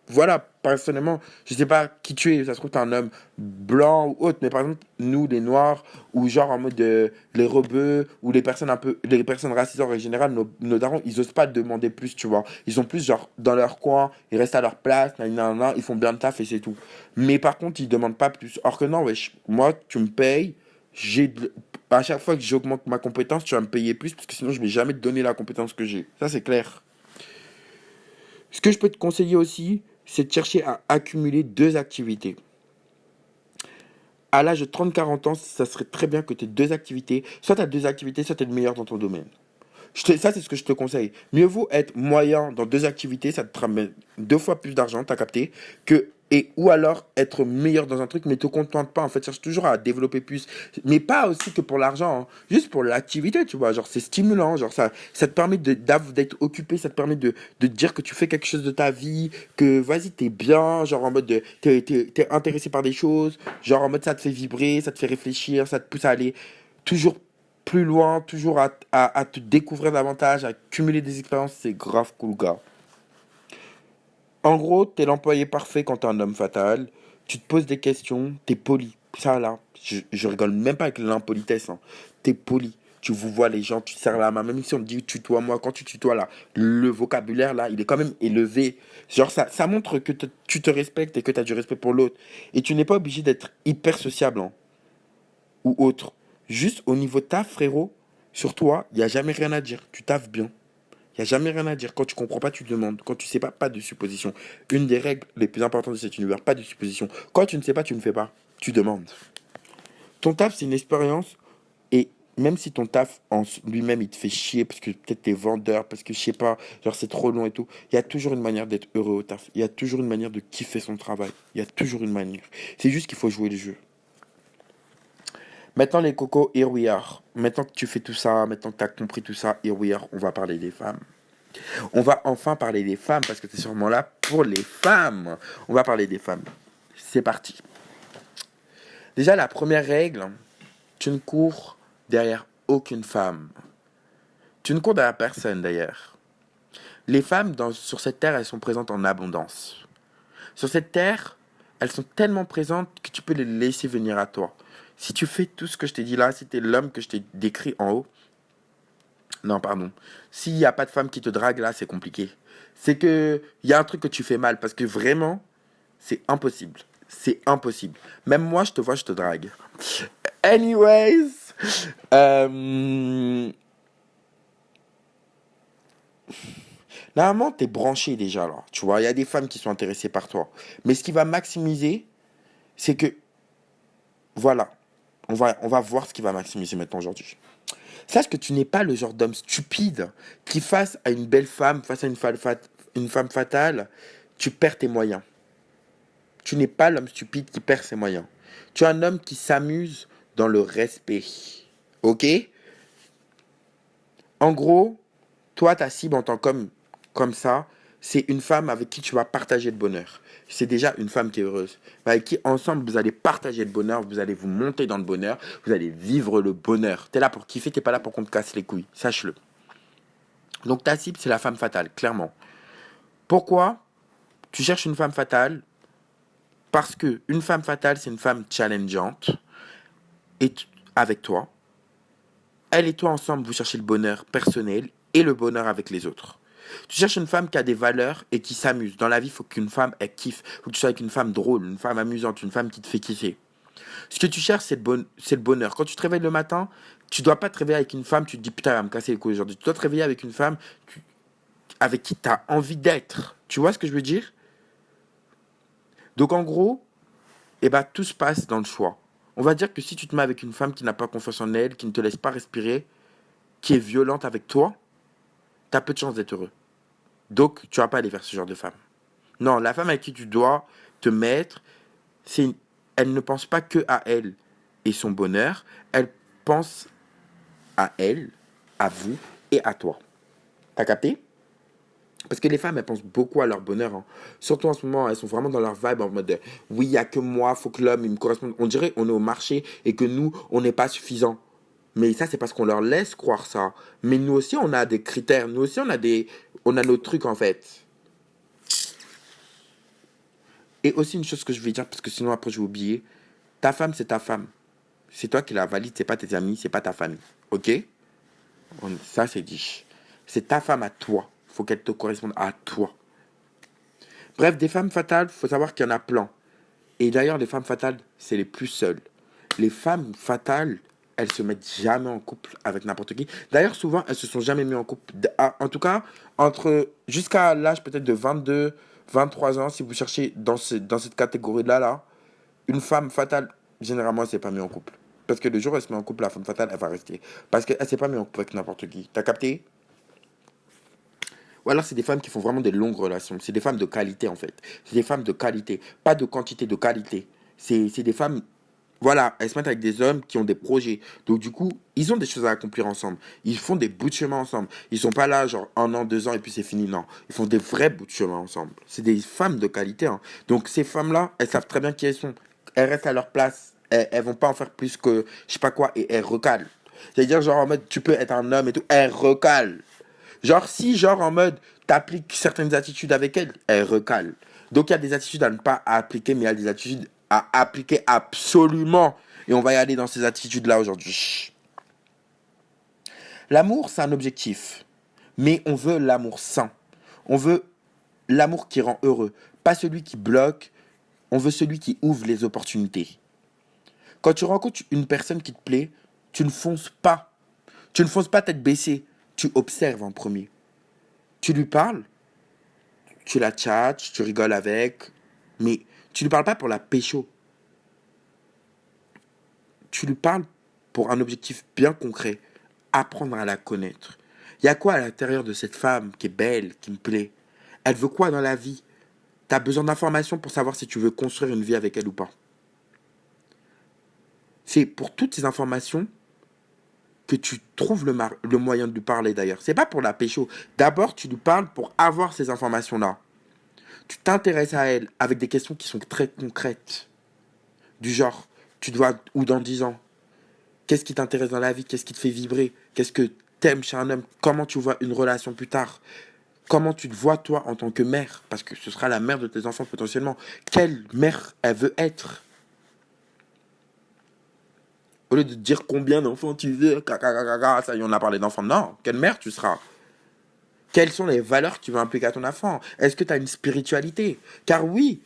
voilà, personnellement, je sais pas qui tu es, ça se trouve, t'es un homme blanc ou autre, mais par exemple, nous, les noirs, ou genre en mode les rebeux, ou les personnes un peu, les personnes racisées en général, nos darons, ils osent pas demander plus, tu vois. Ils sont plus genre dans leur coin, ils restent à leur place, ils font bien le taf et c'est tout. Mais par contre, ils demandent pas plus. Or que non, wesh, moi, tu me payes, à chaque fois que j'augmente ma compétence, tu vas me payer plus, parce que sinon, je vais jamais te donner la compétence que j'ai. Ça, c'est clair. Ce que je peux te conseiller aussi, c'est de chercher à accumuler 2 activités. À l'âge de 30-40 ans, ça serait très bien que tu aies 2 activités. Soit tu as 2 activités, soit tu es le meilleur dans ton domaine. Ça, c'est ce que je te conseille. Mieux vaut être moyen dans 2 activités, ça te ramène 2 fois plus d'argent, t'as capté, ou alors être meilleur dans un truc, mais te contente pas, en fait, cherche toujours à développer plus. Mais pas aussi que pour l'argent, hein. Juste pour l'activité, tu vois. Genre, c'est stimulant, genre, ça te permet d'être occupé, ça te permet de dire que tu fais quelque chose de ta vie, que vas-y, t'es bien, genre en mode, t'es intéressé par des choses, genre en mode, ça te fait vibrer, ça te fait réfléchir, ça te pousse à aller toujours plus loin, toujours à te découvrir davantage, à cumuler des expériences, c'est grave cool, gars. En gros, t'es l'employé parfait quand t'es un homme fatal. Tu te poses des questions, t'es poli. Ça là, je rigole même pas avec l'impolitesse. Hein. T'es poli. Tu vous vois les gens, tu te serres la main. Même si on te dit tutoie-moi, quand tu tutoies là, le vocabulaire là, il est quand même élevé. Genre ça montre que tu te respectes et que tu as du respect pour l'autre. Et tu n'es pas obligé d'être hyper sociable hein, ou autre. Juste au niveau taf, frérot, sur toi, il n'y a jamais rien à dire. Tu taffes bien. Il n'y a jamais rien à dire. Quand tu comprends pas, tu demandes. Quand tu sais pas, pas de supposition. Une des règles les plus importantes de cet univers, pas de supposition. Quand tu ne sais pas, tu ne fais pas. Tu demandes. Ton taf, c'est une expérience. Et même si ton taf en lui-même, il te fait chier, parce que peut-être t'es vendeur, parce que je sais pas, genre c'est trop long et tout, il y a toujours une manière d'être heureux au taf. Il y a toujours une manière de kiffer son travail. Il y a toujours une manière. C'est juste qu'il faut jouer le jeu. Maintenant, les cocos, here we are. Maintenant que tu fais tout ça, maintenant que tu as compris tout ça, here we are, on va parler des femmes. On va enfin parler des femmes, parce que tu es sûrement là pour les femmes. On va parler des femmes. C'est parti. Déjà, la première règle, tu ne cours derrière aucune femme. Tu ne cours derrière personne d'ailleurs. Les femmes sur cette terre, elles sont présentes en abondance. Sur cette terre, elles sont tellement présentes que tu peux les laisser venir à toi. Si tu fais tout ce que je t'ai dit là, si tu es l'homme que je t'ai décrit en haut, non, pardon. S'il n'y a pas de femme qui te drague là, c'est compliqué. C'est que il y a un truc que tu fais mal parce que vraiment, c'est impossible. C'est impossible. Même moi, je te vois, je te drague. Anyways, euh, normalement, t'es branché déjà là. Tu vois, il y a des femmes qui sont intéressées par toi. Mais ce qui va maximiser, c'est que, voilà, on va voir ce qui va maximiser maintenant aujourd'hui. Sache que tu n'es pas le genre d'homme stupide qui, face à une belle femme, face à une femme fatale, tu perds tes moyens. Tu n'es pas l'homme stupide qui perd ses moyens. Tu es un homme qui s'amuse dans le respect. Ok? En gros, toi, ta cible en tant qu'homme comme ça, c'est une femme avec qui tu vas partager le bonheur. C'est déjà une femme qui est heureuse. Avec qui, ensemble, vous allez partager le bonheur, vous allez vous monter dans le bonheur, vous allez vivre le bonheur. T'es là pour kiffer, t'es pas là pour qu'on te casse les couilles. Sache-le. Donc ta cible, c'est la femme fatale, clairement. Pourquoi tu cherches une femme fatale? Parce que une femme fatale, c'est une femme challengeante et avec toi. Elle et toi ensemble, vous cherchez le bonheur personnel et le bonheur avec les autres. Tu cherches une femme qui a des valeurs et qui s'amuse. Dans la vie, il faut qu'une femme, elle kiffe. Il faut que tu sois avec une femme drôle, une femme amusante, une femme qui te fait kiffer. Ce que tu cherches, c'est le bonheur. Quand tu te réveilles le matin, tu dois pas te réveiller avec une femme, tu te dis putain, elle va me casser les couilles aujourd'hui. Tu dois te réveiller avec une femme avec qui tu as envie d'être. Tu vois ce que je veux dire? Donc en gros, eh ben, tout se passe dans le choix. On va dire que si tu te mets avec une femme qui n'a pas confiance en elle, qui ne te laisse pas respirer, qui est violente avec toi, tu as peu de chances d'être heureux. Donc, tu vas pas aller vers ce genre de femme. Non, la femme avec qui tu dois te mettre, elle ne pense pas que à elle et son bonheur, elle pense à elle, à vous et à toi. T'as capté? Parce que les femmes, elles pensent beaucoup à leur bonheur, hein. Surtout en ce moment, elles sont vraiment dans leur vibe en mode oui, il n'y a que moi, faut que l'homme il me corresponde. On dirait qu'on est au marché et que nous, on n'est pas suffisant. Mais ça, c'est parce qu'on leur laisse croire ça. Mais nous aussi, on a des critères. Nous aussi, on a nos trucs en fait. Et aussi une chose que je vais dire, parce que sinon après je vais oublier. Ta femme, c'est ta femme. C'est toi qui la valide, c'est pas tes amis, c'est pas ta famille. Ok? Ça, c'est dit. C'est ta femme à toi. Faut qu'elle te corresponde à toi. Bref, des femmes fatales, faut savoir qu'il y en a plein. Et d'ailleurs, les femmes fatales, c'est les plus seules. Les femmes fatales, elles se mettent jamais en couple avec n'importe qui. D'ailleurs, souvent, elles se sont jamais mises en couple. En tout cas, jusqu'à l'âge peut-être de 22, 23 ans, si vous cherchez dans cette catégorie-là, là, une femme fatale, généralement, elle s'est pas mise en couple. Parce que le jour où elle se met en couple, la femme fatale, elle va rester. Parce qu'elle s'est pas mise en couple avec n'importe qui. T'as capté? Ou alors, c'est des femmes qui font vraiment des longues relations. C'est des femmes de qualité, en fait. C'est des femmes de qualité. Pas de quantité, de qualité. C'est des femmes. Voilà, elles se mettent avec des hommes qui ont des projets. Donc, du coup, ils ont des choses à accomplir ensemble. Ils font des bouts de chemin ensemble. Ils sont pas là, genre, 1 an, 2 ans, et puis c'est fini. Non. Ils font des vrais bouts de chemin ensemble. C'est des femmes de qualité, hein. Donc, ces femmes-là, elles savent très bien qui elles sont. Elles restent à leur place. Elles vont pas en faire plus que je sais pas quoi. Et elles recalent. C'est-à-dire, genre, en mode, tu peux être un homme et tout. Elles recalent. Genre, si, genre, en mode, t'appliques certaines attitudes avec elle, elle recale. Donc, il y a des attitudes à ne pas appliquer, mais il y a des attitudes à appliquer absolument. Et on va y aller dans ces attitudes-là aujourd'hui. L'amour, c'est un objectif. Mais on veut l'amour sain. On veut l'amour qui rend heureux. Pas celui qui bloque. On veut celui qui ouvre les opportunités. Quand tu rencontres une personne qui te plaît, tu ne fonces pas. Tu ne fonces pas tête baissée. Tu observes en premier. Tu lui parles, tu la tchatches, tu rigoles avec, mais tu lui parles pas pour la pécho. Tu lui parles pour un objectif bien concret, apprendre à la connaître. Il y a quoi à l'intérieur de cette femme qui est belle, qui me plaît? Elle veut quoi dans la vie? Tu as besoin d'informations pour savoir si tu veux construire une vie avec elle ou pas. C'est pour toutes ces informations que tu trouves le moyen de lui parler d'ailleurs. C'est pas pour la pécho. D'abord, tu lui parles pour avoir ces informations-là. Tu t'intéresses à elle avec des questions qui sont très concrètes. Du genre, tu dois, ou dans 10 ans, qu'est-ce qui t'intéresse dans la vie? Qu'est-ce qui te fait vibrer? Qu'est-ce que t'aimes chez un homme? Comment tu vois une relation plus tard? Comment tu te vois toi en tant que mère? Parce que ce sera la mère de tes enfants potentiellement. Quelle mère elle veut être? Au lieu de te dire combien d'enfants tu veux, ça y est, on a parlé d'enfants. Non, quelle mère tu seras? Quelles sont les valeurs que tu veux impliquer à ton enfant? Est-ce que tu as une spiritualité? Car oui,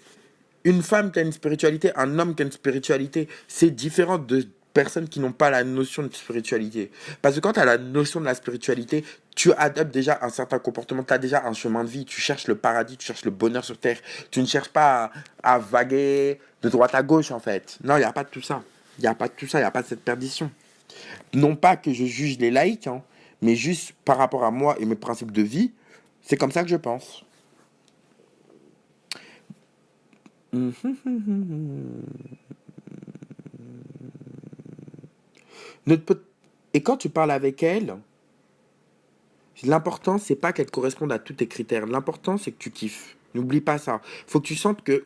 une femme qui a une spiritualité, un homme qui a une spiritualité, c'est différent de personnes qui n'ont pas la notion de spiritualité. Parce que quand tu as la notion de la spiritualité, tu adoptes déjà un certain comportement, tu as déjà un chemin de vie, tu cherches le paradis, tu cherches le bonheur sur terre. Tu ne cherches pas à vaguer de droite à gauche, en fait. Non, il n'y a pas de tout ça. Il n'y a pas de tout ça, il n'y a pas de cette perdition. Non pas que je juge les laïcs, hein, mais juste par rapport à moi et mes principes de vie, c'est comme ça que je pense. Notre pot- Et quand tu parles avec elle, l'important, c'est pas qu'elle corresponde à tous tes critères. L'important, c'est que tu kiffes. N'oublie pas ça. Faut que tu sentes que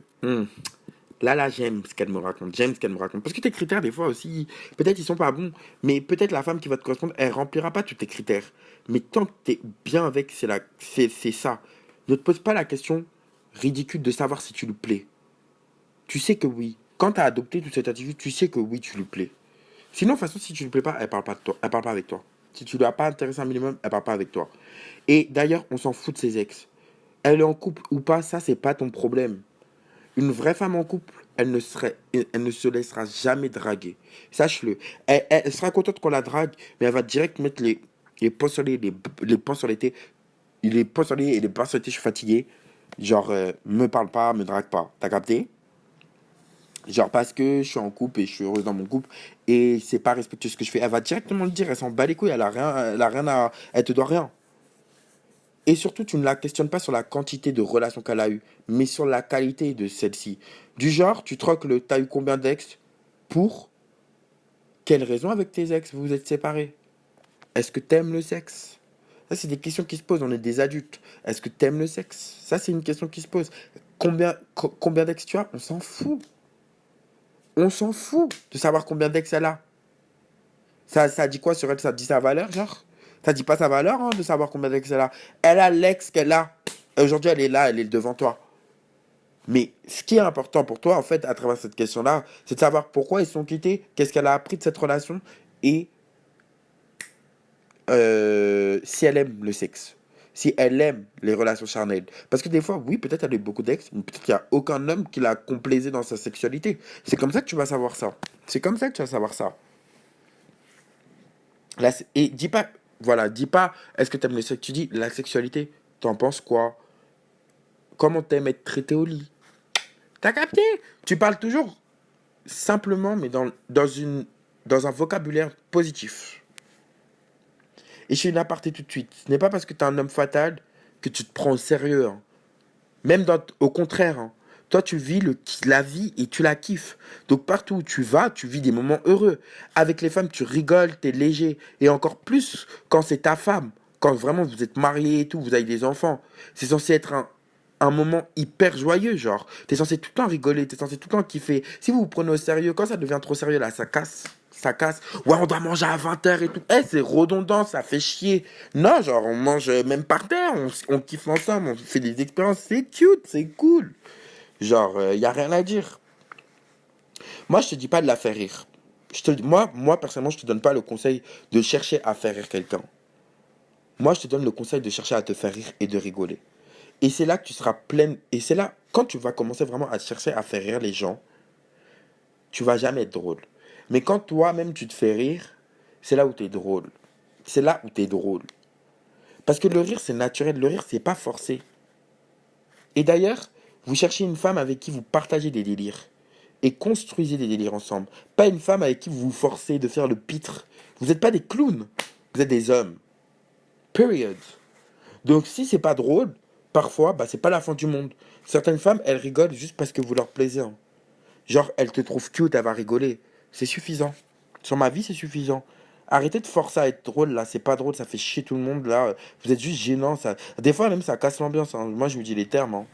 là, j'aime ce qu'elle me raconte. J'aime ce qu'elle me raconte. Parce que tes critères, des fois aussi, peut-être ils sont pas bons. Mais peut-être la femme qui va te correspondre, elle remplira pas tous tes critères. Mais tant que tu es bien avec, c'est ça. Ne te pose pas la question ridicule de savoir si tu lui plais. Tu sais que oui. Quand tu as adopté toute cette attitude, tu sais que oui, tu lui plais. Sinon, de toute façon, si tu ne lui plais pas, elle parle pas de toi. Elle parle pas avec toi. Si tu ne l'as pas intéressé un minimum, elle parle pas avec toi. Et d'ailleurs, on s'en fout de ses ex. Elle est en couple ou pas, ça, c'est pas ton problème. Une vraie femme en couple, elle ne se laissera jamais draguer. Sache-le. Elle sera contente qu'on la drague, mais elle va direct mettre les points sur les points sur les T. Les points sur les et les points sur les T, je suis fatigué. Genre, me parle pas, me drague pas. T'as capté? Genre parce que je suis en couple et je suis heureuse dans mon couple et c'est pas respectueux ce que je fais. Elle va directement le dire, elle s'en bat les couilles, elle a rien à, elle te doit rien. Et surtout, tu ne la questionnes pas sur la quantité de relations qu'elle a eues, mais sur la qualité de celle-ci. Du genre, tu troques t'as eu combien d'ex pour quelle raison avec tes ex vous vous êtes séparés? Est-ce que t'aimes le sexe? Ça, c'est des questions qui se posent, on est des adultes. Est-ce que t'aimes le sexe? Ça, c'est une question qui se pose. Combien d'ex tu as? On s'en fout. On s'en fout de savoir combien d'ex elle a. Ça dit quoi sur elle? Ça dit sa valeur, genre? Ça dit pas sa valeur, hein, de savoir combien d'ex elle a. Elle a l'ex qu'elle a. Aujourd'hui, elle est là, elle est devant toi. Mais ce qui est important pour toi, en fait, à travers cette question-là, c'est de savoir pourquoi ils sont quittés, qu'est-ce qu'elle a appris de cette relation, et si elle aime le sexe, si elle aime les relations charnelles. Parce que des fois, oui, peut-être elle a eu beaucoup d'ex, mais peut-être qu'il n'y a aucun homme qui l'a complaisé dans sa sexualité. C'est comme ça que tu vas savoir ça. C'est comme ça que tu vas savoir ça. Et dis pas, voilà, dis pas, est-ce que t'aimes le sexe? Tu dis, la sexualité, t'en penses quoi? Comment t'aimes être traité au lit? T'as capté? Tu parles toujours simplement, mais dans un vocabulaire positif. Et je fais une aparté tout de suite. Ce n'est pas parce que t'es un homme fatal que tu te prends au sérieux, hein. Même au contraire, hein. Toi, tu vis la vie et tu la kiffes. Donc, partout où tu vas, tu vis des moments heureux. Avec les femmes, tu rigoles, t'es léger. Et encore plus quand c'est ta femme. Quand vraiment vous êtes mariés et tout, vous avez des enfants. C'est censé être un moment hyper joyeux, genre. T'es censé tout le temps rigoler, t'es censé tout le temps kiffer. Si vous vous prenez au sérieux, quand ça devient trop sérieux, là, ça casse. Ça casse. Ouais, on doit manger à 20h et tout. Eh, c'est redondant, ça fait chier. Non, genre, on mange même par terre, on kiffe ensemble, on fait des expériences, c'est cute, c'est cool. Genre, y a rien à dire. Moi, je te dis pas de la faire rire. Moi, personnellement, je te donne pas le conseil de chercher à faire rire quelqu'un. Moi, je te donne le conseil de chercher à te faire rire et de rigoler. Et c'est là que tu seras pleine. Et c'est là, quand tu vas commencer vraiment à chercher à faire rire les gens, tu vas jamais être drôle. Mais quand toi-même tu te fais rire, c'est là où tu es drôle. C'est là où tu es drôle. Parce que le rire, c'est naturel. Le rire, c'est pas forcé. Et d'ailleurs, vous cherchez une femme avec qui vous partagez des délires. Et construisez des délires ensemble. Pas une femme avec qui vous vous forcez de faire le pitre. Vous n'êtes pas des clowns. Vous êtes des hommes. Period. Donc si c'est pas drôle, parfois, bah c'est pas la fin du monde. Certaines femmes, elles rigolent juste parce que vous leur plaisez, hein. Genre, elles te trouvent cute, elle va rigoler. C'est suffisant. Sur ma vie, c'est suffisant. Arrêtez de forcer à être drôle, là. C'est pas drôle, ça fait chier tout le monde, là. Vous êtes juste gênant. Ça... Des fois, même, ça casse l'ambiance, hein. Moi, je vous dis les termes, hein.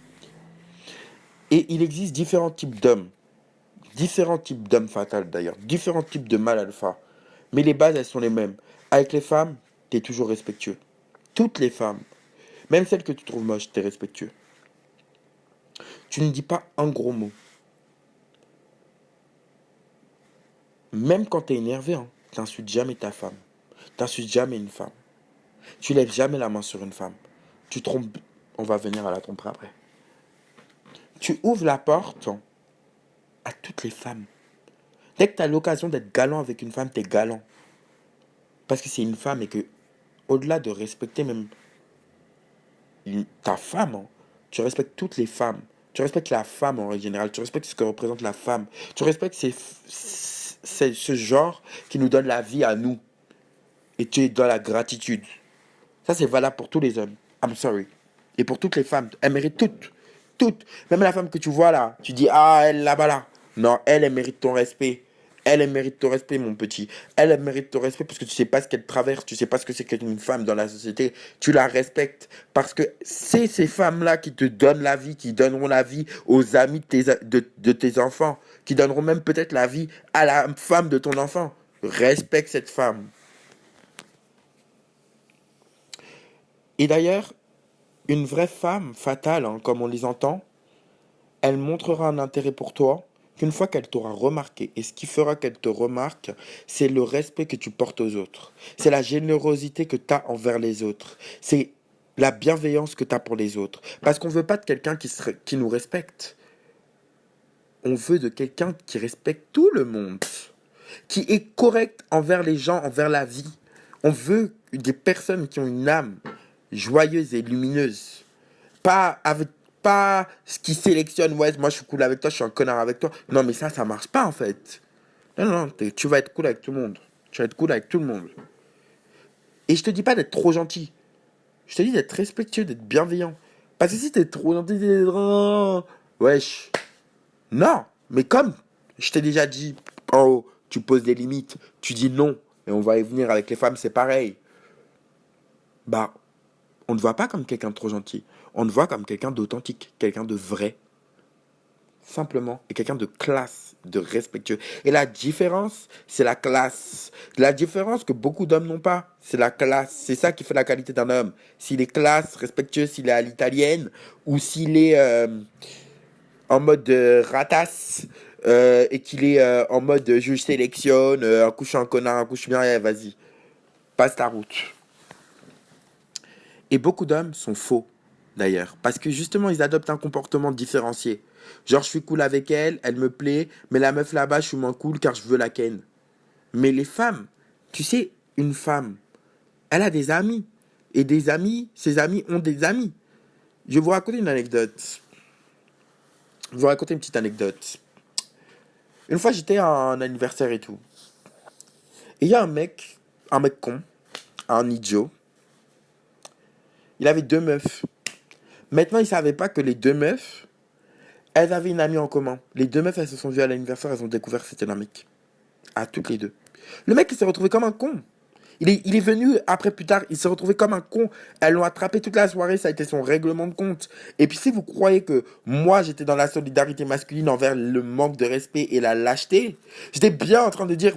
Et il existe différents types d'hommes. Différents types d'hommes fatals, d'ailleurs. Différents types de mâles alpha. Mais les bases, elles sont les mêmes. Avec les femmes, t'es toujours respectueux. Toutes les femmes. Même celles que tu trouves moches, t'es respectueux. Tu ne dis pas un gros mot. Même quand t'es énervé, hein, t'insultes jamais ta femme. T'insultes jamais une femme. Tu lèves jamais la main sur une femme. Tu trompes. On va venir à la tromperie après. Tu ouvres la porte à toutes les femmes. Dès que tu as l'occasion d'être galant avec une femme, t'es galant. Parce que c'est une femme et que, au-delà de respecter même ta femme, hein, tu respectes toutes les femmes. Tu respectes la femme en règle générale. Tu respectes ce que représente la femme. Tu respectes ce genre qui nous donne la vie à nous. Et tu es dans la gratitude. Ça, c'est valable pour tous les hommes. I'm sorry. Et pour toutes les femmes. Elles méritent toutes. Toutes. Même la femme que tu vois là. Tu dis, ah, elle là-bas là. Non, elle mérite ton respect. Elle mérite ton respect, mon petit. Elle mérite ton respect parce que tu sais pas ce qu'elle traverse. Tu sais pas ce que c'est qu'une femme dans la société. Tu la respectes. Parce que c'est ces femmes-là qui te donnent la vie, qui donneront la vie aux amis de tes enfants. Qui donneront même peut-être la vie à la femme de ton enfant. Respecte cette femme. Et d'ailleurs, une vraie femme fatale, hein, comme on les entend, elle montrera un intérêt pour toi qu'une fois qu'elle t'aura remarqué. Et ce qui fera qu'elle te remarque, c'est le respect que tu portes aux autres. C'est la générosité que tu as envers les autres. C'est la bienveillance que tu as pour les autres. Parce qu'on ne veut pas de quelqu'un qui nous respecte. On veut de quelqu'un qui respecte tout le monde. Qui est correct envers les gens, envers la vie. On veut des personnes qui ont une âme joyeuse et lumineuse. Pas ce qui sélectionne, ouais, moi je suis cool avec toi, je suis un connard avec toi. Non, mais ça marche pas en fait. Non, non, tu vas être cool avec tout le monde. Tu vas être cool avec tout le monde. Et je te dis pas d'être trop gentil. Je te dis d'être respectueux, d'être bienveillant. Parce que si t'es trop gentil, t'es... Wesh. Non, mais comme je t'ai déjà dit en haut, tu poses des limites, tu dis non, et on va y venir avec les femmes, c'est pareil. Bah, on ne voit pas comme quelqu'un de trop gentil. On te voit comme quelqu'un d'authentique, quelqu'un de vrai. Simplement. Et quelqu'un de classe, de respectueux. Et la différence, c'est la classe. La différence que beaucoup d'hommes n'ont pas, c'est la classe. C'est ça qui fait la qualité d'un homme. S'il est classe, respectueux, s'il est à l'italienne, ou s'il est en mode ratasse, et qu'il est en mode je sélectionne, un coup je suis un connard, un coup je suis bien, vas-y, passe ta route. Et beaucoup d'hommes sont faux, d'ailleurs. Parce que justement, ils adoptent un comportement différencié. Genre, je suis cool avec elle, elle me plaît, mais la meuf là-bas, je suis moins cool car je veux la ken. Mais les femmes, tu sais, une femme, elle a des amis. Et des amis, ses amis ont des amis. Je vais vous raconter une anecdote. Je vais vous raconter une petite anecdote. Une fois, j'étais à un anniversaire et tout. Et il y a un mec con, un idiot. Il avait deux meufs. Maintenant, il savait pas que les deux meufs, elles avaient une amie en commun. Les deux meufs, elles se sont vues à l'anniversaire, elles ont découvert que c'était un mec. À toutes les deux. Le mec, il s'est retrouvé comme un con. Il est venu après plus tard, il s'est retrouvé comme un con. Elles l'ont attrapé toute la soirée, ça a été son règlement de compte. Et puis si vous croyez que moi j'étais dans la solidarité masculine envers le manque de respect et la lâcheté, j'étais bien en train de dire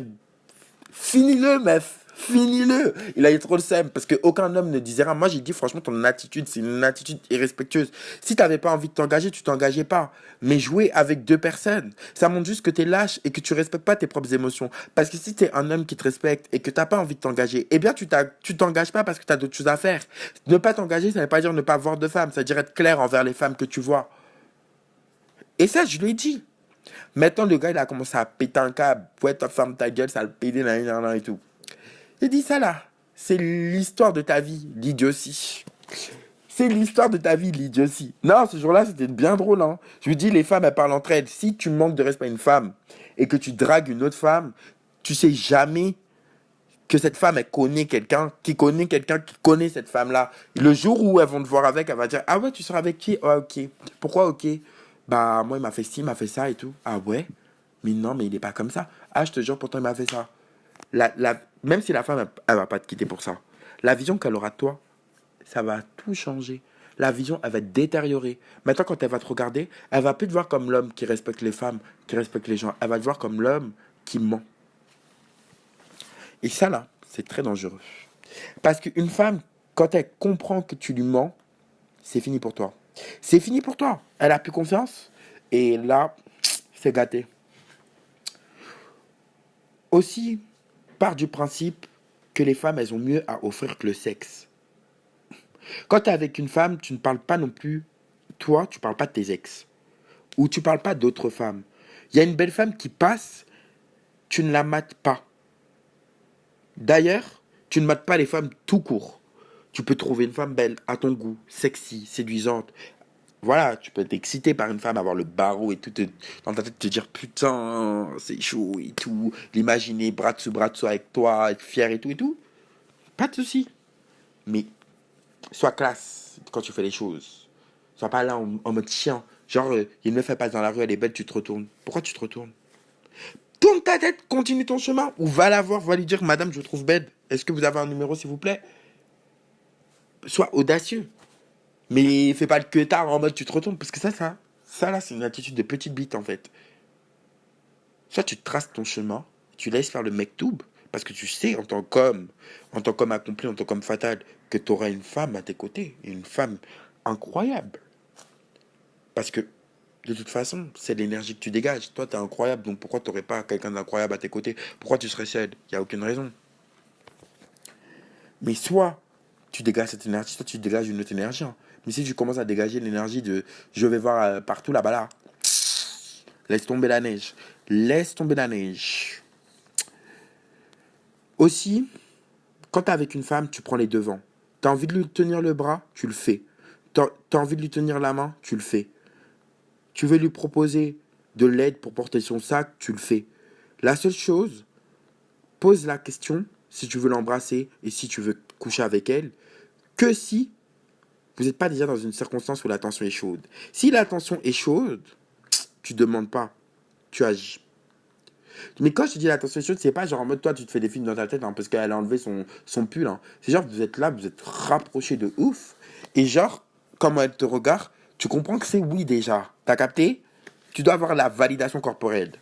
finis-le, meuf. Finis-le. Il a eu trop le seum parce qu'aucun homme ne disait rien. Moi, j'ai dit, franchement, ton attitude, c'est une attitude irrespectueuse. Si t'avais pas envie de t'engager, tu t'engageais pas. Mais jouer avec deux personnes, ça montre juste que t'es lâche et que tu respectes pas tes propres émotions. Parce que si t'es un homme qui te respecte et que t'as pas envie de t'engager, eh bien, tu t'engages pas parce que t'as d'autres choses à faire. Ne pas t'engager, ça veut pas dire ne pas voir de femmes. Ça veut dire être clair envers les femmes que tu vois. Et ça, je lui ai dit. Maintenant, le gars, il a commencé à péter un câble. Ouais, ta femme, ta gueule, ça le pédé, et tout. J'ai dit ça là. c'est l'histoire de ta vie, l'idiotie. C'est l'histoire de ta vie, l'idiotie. Non, ce jour-là, c'était bien drôle. Hein. Je vous dis, les femmes, elles parlent entre elles. Si tu manques de respect à une femme et que tu dragues une autre femme, tu sais jamais que cette femme, elle connaît quelqu'un qui connaît cette femme-là. Le jour où elles vont te voir avec, elle va dire, ah ouais, tu seras avec qui? Ah, ok. Pourquoi ok? Bah, moi, il m'a fait ci, il m'a fait ça et tout. Ah ouais? Mais non, mais il est pas comme ça. Ah, je te jure, pourtant, il m'a fait ça. Même si la femme, elle va pas te quitter pour ça. La vision qu'elle aura de toi, ça va tout changer. La vision, elle va être détériorée. Maintenant, quand elle va te regarder, elle va plus te voir comme l'homme qui respecte les femmes, qui respecte les gens. Elle va te voir comme l'homme qui ment. Et ça, là, c'est très dangereux. Parce qu'une femme, quand elle comprend que tu lui mens, c'est fini pour toi. C'est fini pour toi. Elle a plus confiance. Et là, c'est gâté. Aussi, part du principe que les femmes, elles ont mieux à offrir que le sexe. Quand tu es avec une femme, tu ne parles pas non plus, toi, tu parles pas de tes ex. Ou tu parles pas d'autres femmes. Il y a une belle femme qui passe, tu ne la mates pas. D'ailleurs, tu ne mates pas les femmes tout court. Tu peux trouver une femme belle, à ton goût, sexy, séduisante. Voilà, tu peux être excité par une femme, avoir le barreau et tout, dans ta tête te dire putain, c'est chaud et tout. L'imaginer bras dessous avec toi, être fier et tout et tout. Pas de souci. Mais sois classe quand tu fais les choses. Sois pas là en mode chien. Genre, il y a une meuf, elle passe dans la rue, elle est belle, tu te retournes. Pourquoi tu te retournes? Tourne ta tête, continue ton chemin. Ou va la voir, va lui dire, madame, je trouve belle. Est-ce que vous avez un numéro, s'il vous plaît? Sois audacieux. Mais fais pas le queutard en mode tu te retournes. Parce que ça là, c'est une attitude de petite bite, en fait. Soit tu traces ton chemin, tu laisses faire le mec toub. Parce que tu sais, en tant qu'homme accompli, en tant qu'homme fatal, que tu auras une femme à tes côtés. Une femme incroyable. Parce que, de toute façon, c'est l'énergie que tu dégages. Toi, t'es incroyable, donc pourquoi t'aurais pas quelqu'un d'incroyable à tes côtés? Pourquoi tu serais seul? Il n'y a aucune raison. Mais soit tu dégages cette énergie, soit tu dégages une autre énergie. Hein. Mais si tu commences à dégager l'énergie de je vais voir partout là-bas là, laisse tomber la neige. Laisse tomber la neige. Aussi, quand t'es avec une femme, tu prends les devants. T'as envie de lui tenir le bras, tu le fais. T'as envie de lui tenir la main, tu le fais. Tu veux lui proposer de l'aide pour porter son sac, tu le fais. La seule chose, pose la question si tu veux l'embrasser et si tu veux coucher avec elle, que si vous n'êtes pas déjà dans une circonstance où la tension est chaude. Si la tension est chaude, tu ne demandes pas, tu agis. Mais quand je te dis la tension est chaude, c'est pas genre en mode toi tu te fais des films dans ta tête hein, parce qu'elle a enlevé son pull. Hein. C'est genre vous êtes là, vous êtes rapprochés de ouf. Et genre, comme elle te regarde, tu comprends que c'est oui déjà. T'as capté? Tu dois avoir la validation corporelle.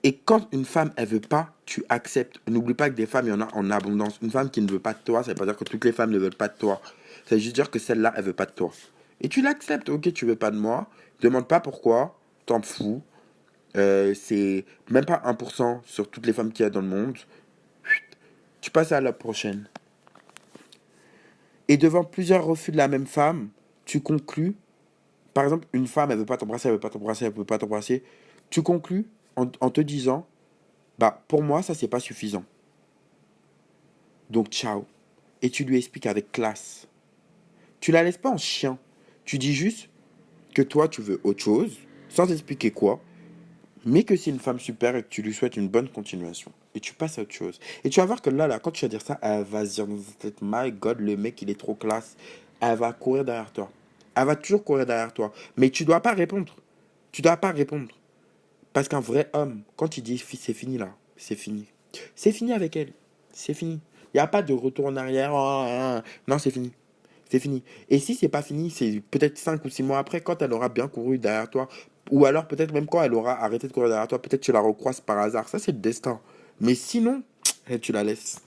Et quand une femme, elle veut pas, tu acceptes. N'oublie pas que des femmes, il y en a en abondance. Une femme qui ne veut pas de toi, ça veut pas dire que toutes les femmes ne veulent pas de toi. Ça veut juste dire que celle-là, elle veut pas de toi. Et tu l'acceptes. Ok, tu veux pas de moi. Demande pas pourquoi. T'en fous. C'est même pas 1% sur toutes les femmes qu'il y a dans le monde. Tu passes à la prochaine. Et devant plusieurs refus de la même femme, tu conclus. Par exemple, une femme, elle veut pas t'embrasser, elle veut pas t'embrasser, elle veut pas t'embrasser. Tu conclus en te disant, bah pour moi, ça c'est pas suffisant. Donc ciao. Et tu lui expliques avec classe. Tu la laisses pas en chien. Tu dis juste que toi tu veux autre chose, sans expliquer quoi, mais que c'est une femme super et que tu lui souhaites une bonne continuation. Et tu passes à autre chose. Et tu vas voir que là, quand tu vas dire ça, elle va se dire, my God, le mec il est trop classe. Elle va courir derrière toi. Elle va toujours courir derrière toi. Mais tu dois pas répondre. Tu dois pas répondre. Parce qu'un vrai homme, quand il dit c'est fini là, c'est fini. C'est fini avec elle. C'est fini. Il n'y a pas de retour en arrière. Non, c'est fini. C'est fini. Et si c'est pas fini, c'est peut-être 5 ou 6 mois après, quand elle aura bien couru derrière toi. Ou alors peut-être même quand elle aura arrêté de courir derrière toi, peut-être tu la recroises par hasard. Ça, c'est le destin. Mais sinon, tu la laisses.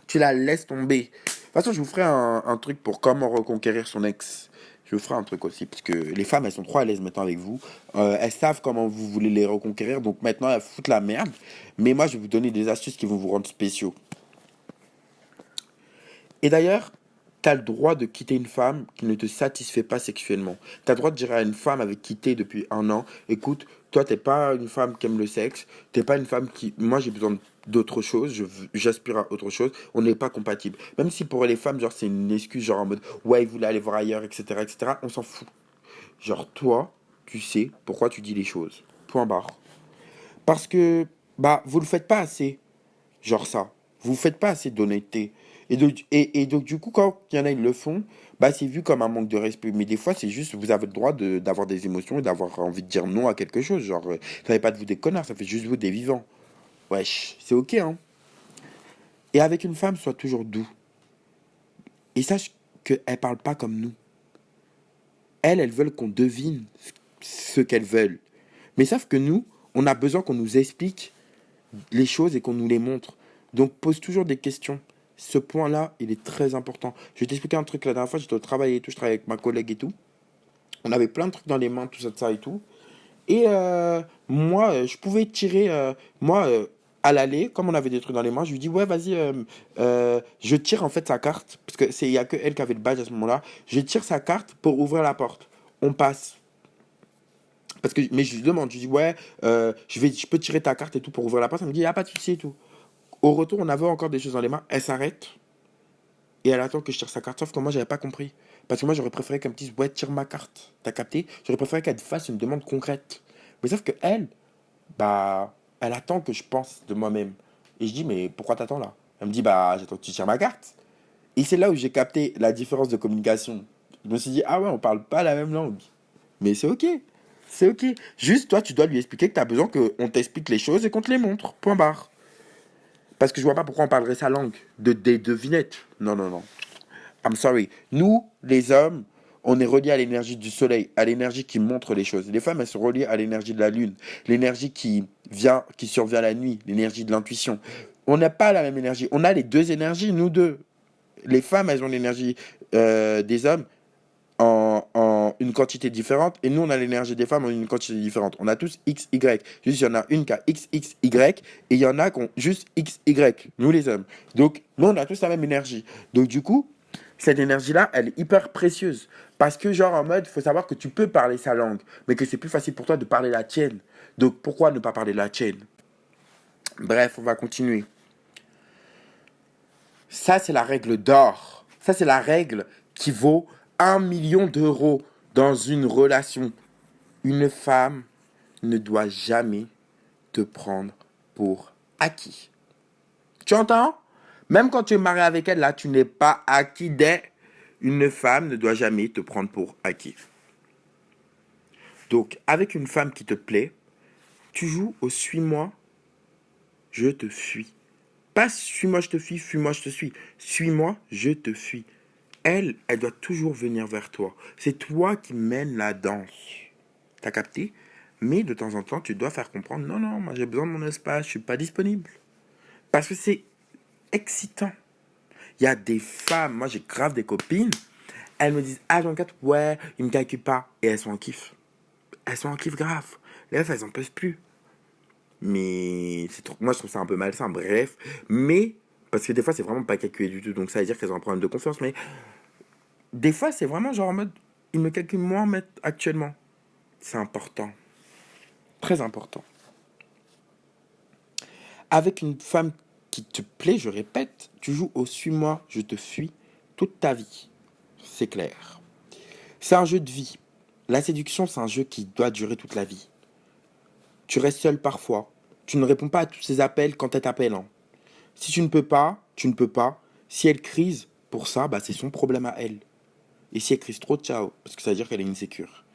Tu la laisses tomber. De toute façon, je vous ferai un truc pour comment reconquérir son ex. Je vous ferai un truc aussi, parce que les femmes, elles sont trop à l'aise maintenant avec vous. Elles savent comment vous voulez les reconquérir, donc maintenant, elles foutent la merde. Mais moi, je vais vous donner des astuces qui vont vous rendre spéciaux. Et d'ailleurs, T'as le droit de quitter une femme qui ne te satisfait pas sexuellement. T'as le droit de dire à une femme avec qui t'es depuis un an, écoute, toi t'es pas une femme qui aime le sexe, t'es pas une femme qui, moi j'ai besoin d'autre chose, j'aspire à autre chose, on n'est pas compatible. Même si pour les femmes, genre c'est une excuse, genre en mode, ouais, il voulait aller voir ailleurs, etc., on s'en fout. Genre toi, tu sais pourquoi tu dis les choses. Point barre. Parce que, bah, vous le faites pas assez. Genre ça. Vous faites pas assez d'honnêteté. Et donc, du coup, quand il y en a, ils le font, bah, c'est vu comme un manque de respect. Mais des fois, c'est juste, vous avez le droit d'avoir des émotions et d'avoir envie de dire non à quelque chose. Genre, ça fait pas de vous des connards, ça fait juste vous des vivants. Wesh, c'est ok, hein. Et avec une femme, sois toujours doux. Et sache qu'elles parlent pas comme nous. Elles veulent qu'on devine ce qu'elles veulent. Mais sauf que nous, on a besoin qu'on nous explique les choses et qu'on nous les montre. Donc pose toujours des questions. Ce point-là, il est très important. Je vais t'expliquer un truc. La dernière fois, j'étais au travail et tout, je travaillais avec ma collègue et tout. On avait plein de trucs dans les mains, tout ça, de ça et tout. Et moi, je pouvais tirer, moi, à l'aller, comme on avait des trucs dans les mains, je lui dis, ouais, vas-y, je tire en fait sa carte, parce que il y a que elle qui avait le badge à ce moment-là. Je tire sa carte pour ouvrir la porte. On passe. Parce que, mais je lui demande, je lui dis, ouais, je peux tirer ta carte et tout pour ouvrir la porte. Elle me dit, ah, pas de souci et tout. Au retour, on avait encore des choses dans les mains. Elle s'arrête et elle attend que je tire sa carte. Sauf que moi, j'avais pas compris. Parce que moi, j'aurais préféré qu'elle me dise, ouais, tire ma carte. T'as capté? J'aurais préféré qu'elle fasse une demande concrète. Mais sauf que elle, bah, elle attend que je pense de moi-même. Et je dis, mais pourquoi t'attends là? Elle me dit, bah, j'attends que tu tires ma carte. Et c'est là où j'ai capté la différence de communication. Je me suis dit, ah ouais, on parle pas la même langue. Mais c'est ok. C'est ok. Juste, toi, tu dois lui expliquer que tu as besoin qu'on t'explique les choses et qu'on te les montre. Point barre. Parce que je vois pas pourquoi on parlerait sa langue. Des devinettes. Non, non, non. I'm sorry. Nous, les hommes, on est reliés à l'énergie du soleil, à l'énergie qui montre les choses. Les femmes, elles sont reliées à l'énergie de la lune, l'énergie qui survient la nuit, l'énergie de l'intuition. On n'a pas la même énergie. On a les deux énergies, nous deux. Les femmes, elles ont l'énergie des hommes en une quantité différente, et nous, on a l'énergie des femmes en une quantité différente. On a tous X, Y. Juste, il y en a une qui a X, X, Y, et il y en a qui ont juste X, Y, nous les hommes. Donc, nous, on a tous la même énergie. Donc, du coup, cette énergie-là, elle est hyper précieuse. Parce que, genre, en mode, il faut savoir que tu peux parler sa langue, mais que c'est plus facile pour toi de parler la tienne. Donc, pourquoi ne pas parler la tienne? Bref, on va continuer. Ça, c'est la règle d'or. Ça, c'est la règle qui vaut 1 million d'euros dans une relation. Une femme ne doit jamais te prendre pour acquis. Tu entends? Même quand tu es marié avec elle, là, tu n'es pas acquis d'elle. Une femme ne doit jamais te prendre pour acquis. Donc, avec une femme qui te plaît, tu joues au suis-moi, je te fuis. Pas suis-moi, je te fuis, fuis-moi, je te suis. Suis-moi, je te fuis. Elle doit toujours venir vers toi. C'est toi qui mènes la danse. T'as capté? Mais de temps en temps, tu dois faire comprendre, non, non, moi j'ai besoin de mon espace, je suis pas disponible. Parce que c'est excitant. Il y a des femmes, moi j'ai grave des copines, elles me disent, ah, 24, ouais, il me calcule pas. Et elles sont en kiff. Elles sont en kiff grave. Les meufs, elles en peuvent plus. Mais c'est trop, moi je trouve ça un peu malsain, bref. Mais, parce que des fois c'est vraiment pas calculé du tout, donc ça veut dire qu'elles ont un problème de confiance. Mais des fois c'est vraiment genre en mode, ils me calculent moins actuellement. C'est important. Très important. Avec une femme qui te plaît, je répète, tu joues au suis-moi, je te fuis toute ta vie. C'est clair. C'est un jeu de vie. La séduction, c'est un jeu qui doit durer toute la vie. Tu restes seul parfois. Tu ne réponds pas à tous ses appels quand elle t'appelle, hein. Si tu ne peux pas, tu ne peux pas. Si elle crise pour ça, bah c'est son problème à elle. Et si elle crise trop, ciao. Parce que ça veut dire qu'elle est insécure.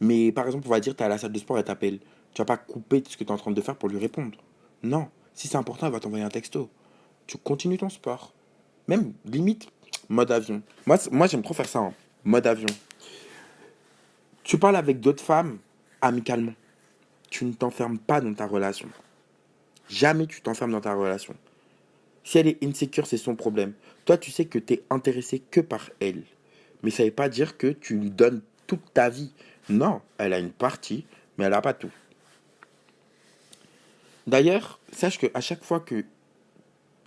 Mais par exemple, on va dire, tu es à la salle de sport, elle t'appelle. Tu vas pas couper ce que tu es en train de faire pour lui répondre. Non. Si c'est important, elle va t'envoyer un texto. Tu continues ton sport. Même, limite, mode avion. Moi j'aime trop faire ça, hein. Mode avion. Tu parles avec d'autres femmes amicalement. Tu ne t'enfermes pas dans ta relation. Jamais tu t'enfermes dans ta relation. Si elle est insécure, c'est son problème. Toi, tu sais que tu es intéressé que par elle. Mais ça ne veut pas dire que tu lui donnes toute ta vie. Non, elle a une partie, mais elle n'a pas tout. D'ailleurs, sache qu'à chaque fois que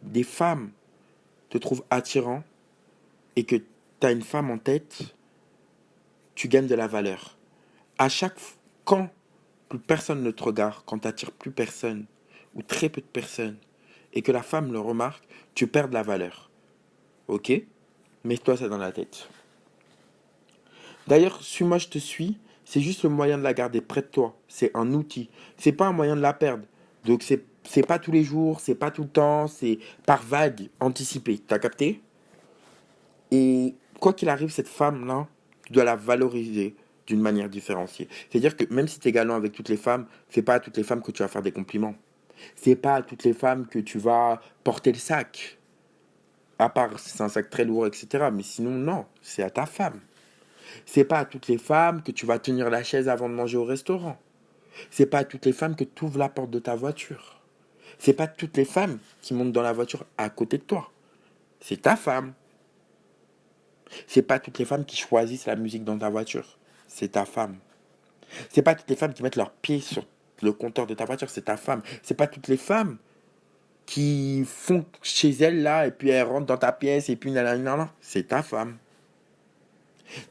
des femmes te trouvent attirant, et que tu as une femme en tête, tu gagnes de la valeur. Quand plus personne ne te regarde, quand tu n'attires plus personne, ou très peu de personnes, et que la femme le remarque, tu perds de la valeur. Ok? Mets-toi ça dans la tête. D'ailleurs, suis-moi, je te suis, c'est juste le moyen de la garder près de toi. C'est un outil. C'est pas un moyen de la perdre. Donc c'est pas tous les jours, c'est pas tout le temps, c'est par vague, anticipé. T'as capté? Et quoi qu'il arrive, cette femme-là, tu dois la valoriser d'une manière différenciée. C'est-à-dire que même si tu es galant avec toutes les femmes, c'est pas à toutes les femmes que tu vas faire des compliments. C'est pas à toutes les femmes que tu vas porter le sac. À part si c'est un sac très lourd, etc. Mais sinon, non, c'est à ta femme. C'est pas à toutes les femmes que tu vas tenir la chaise avant de manger au restaurant. C'est pas à toutes les femmes que tu ouvres la porte de ta voiture. C'est pas toutes les femmes qui montent dans la voiture à côté de toi. C'est ta femme. C'est pas toutes les femmes qui choisissent la musique dans ta voiture. C'est ta femme. C'est pas toutes les femmes qui mettent leurs pieds sur le compteur de ta voiture. C'est ta femme. C'est pas toutes les femmes qui font chez elles là et puis elles rentrent dans ta pièce et puis nanana. C'est ta femme.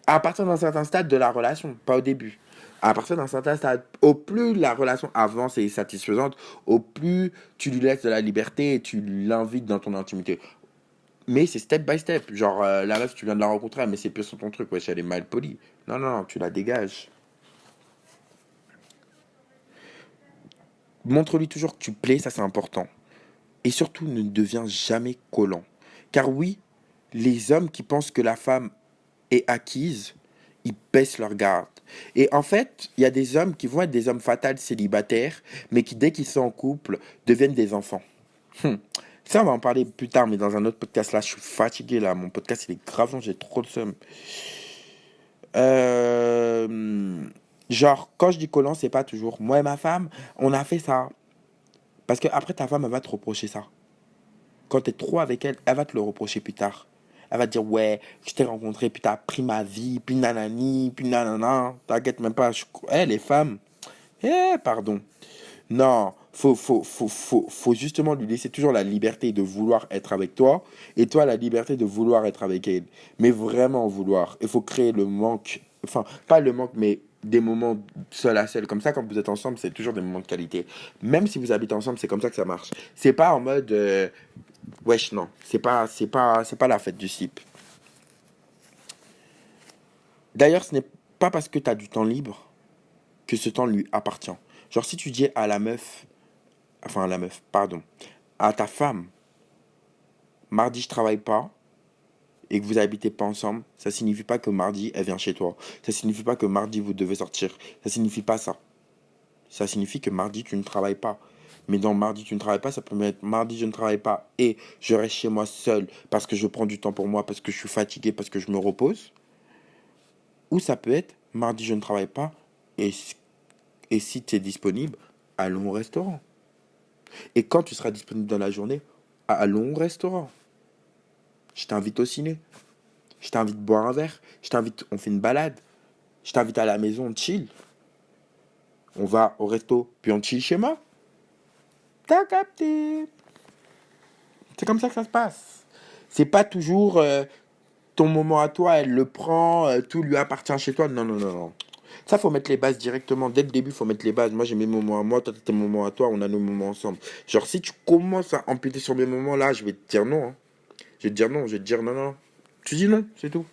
À partir d'un certain stade de la relation, pas au début. À partir d'un certain stade, au plus la relation avance et est satisfaisante, au plus tu lui laisses de la liberté et tu l'invites dans ton intimité. Mais c'est step by step. Genre, la meuf, tu viens de la rencontrer, mais c'est plus sur ton truc, wesh, elle est mal polie. Non, non, non, tu la dégages. Montre-lui toujours que tu plais, ça c'est important. Et surtout, ne deviens jamais collant. Car oui, les hommes qui pensent que la femme est acquise, ils baissent leur garde. Et en fait, il y a des hommes qui vont être des hommes fatals célibataires, mais qui, dès qu'ils sont en couple, deviennent des enfants. Hmm. Ça, on va en parler plus tard, mais dans un autre podcast. Là, je suis fatigué, là. Mon podcast, il est grave long, j'ai trop de seum. Euh, Genre, quand je dis collant, c'est pas toujours moi et ma femme, on a fait ça. Parce que après ta femme, elle va te reprocher ça. Quand t'es trop avec elle, elle va te le reprocher plus tard. Elle va te dire, ouais, je t'ai rencontré, puis t'as pris ma vie, puis nanani, puis nanana. T'inquiète même pas. Les femmes. Pardon. Non, faut justement lui laisser toujours la liberté de vouloir être avec toi et toi la liberté de vouloir être avec elle. Mais vraiment vouloir. Il faut créer le manque, enfin, pas le manque, mais des moments seul à seul. Comme ça, quand vous êtes ensemble, c'est toujours des moments de qualité. Même si vous habitez ensemble, c'est comme ça que ça marche. C'est pas en mode, wesh, non. C'est pas la fête du slip. D'ailleurs, ce n'est pas parce que tu as du temps libre que ce temps lui appartient. Genre, si tu dis à la meuf, enfin à la meuf, pardon, à ta femme, mardi je travaille pas et que vous habitez pas ensemble, ça signifie pas que mardi elle vient chez toi. Ça signifie pas que mardi vous devez sortir. Ça signifie pas ça. Ça signifie que mardi tu ne travailles pas. Mais dans mardi tu ne travailles pas, ça peut mettre mardi je ne travaille pas et je reste chez moi seul parce que je prends du temps pour moi, parce que je suis fatigué, parce que je me repose. Ou ça peut être mardi je ne travaille pas et, et si tu es disponible, allons au restaurant. Et quand tu seras disponible dans la journée, allons au restaurant. Je t'invite au ciné. Je t'invite à boire un verre. Je t'invite, on fait une balade. Je t'invite à la maison, on chill. On va au resto, puis on chill chez moi. T'as capté. C'est comme ça que ça se passe. C'est pas toujours ton moment à toi, elle le prend, tout lui appartient chez toi. Non, non, non, non. Ça, faut mettre les bases directement. Dès le début, faut mettre les bases. Moi, j'ai mes moments à moi, toi, t'as tes moments à toi, on a nos moments ensemble. Genre, si tu commences à empiéter sur mes moments là, je vais te dire non. Hein. Je vais te dire non, je vais te dire non, non. Tu dis non, c'est tout.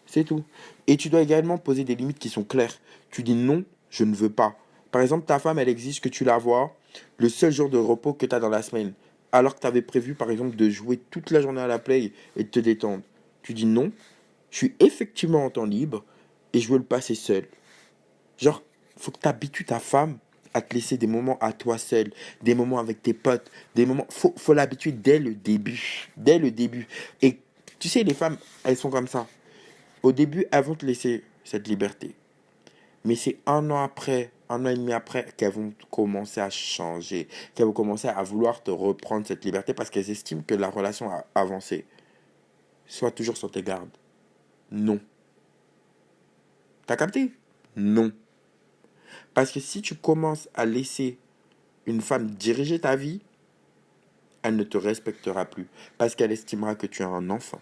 C'est tout. Et tu dois également poser des limites qui sont claires. Tu dis non, je ne veux pas. Par exemple, ta femme, elle exige que tu la vois le seul jour de repos que tu as dans la semaine. Alors que tu avais prévu, par exemple, de jouer toute la journée à la play et de te détendre. Tu dis non, je suis effectivement en temps libre et je veux le passer seul. Genre, faut que tu habitues ta femme à te laisser des moments à toi seul, des moments avec tes potes, des moments. Faut l'habituer dès le début. Dès le début. Et tu sais, les femmes, elles sont comme ça. Au début, elles vont te laisser cette liberté. Mais c'est un an après, un an et demi après, qu'elles vont commencer à changer, qu'elles vont commencer à vouloir te reprendre cette liberté parce qu'elles estiment que la relation a avancé. Sois toujours sur tes gardes. Non. T'as capté? Non. Parce que si tu commences à laisser une femme diriger ta vie, elle ne te respectera plus. Parce qu'elle estimera que tu es un enfant.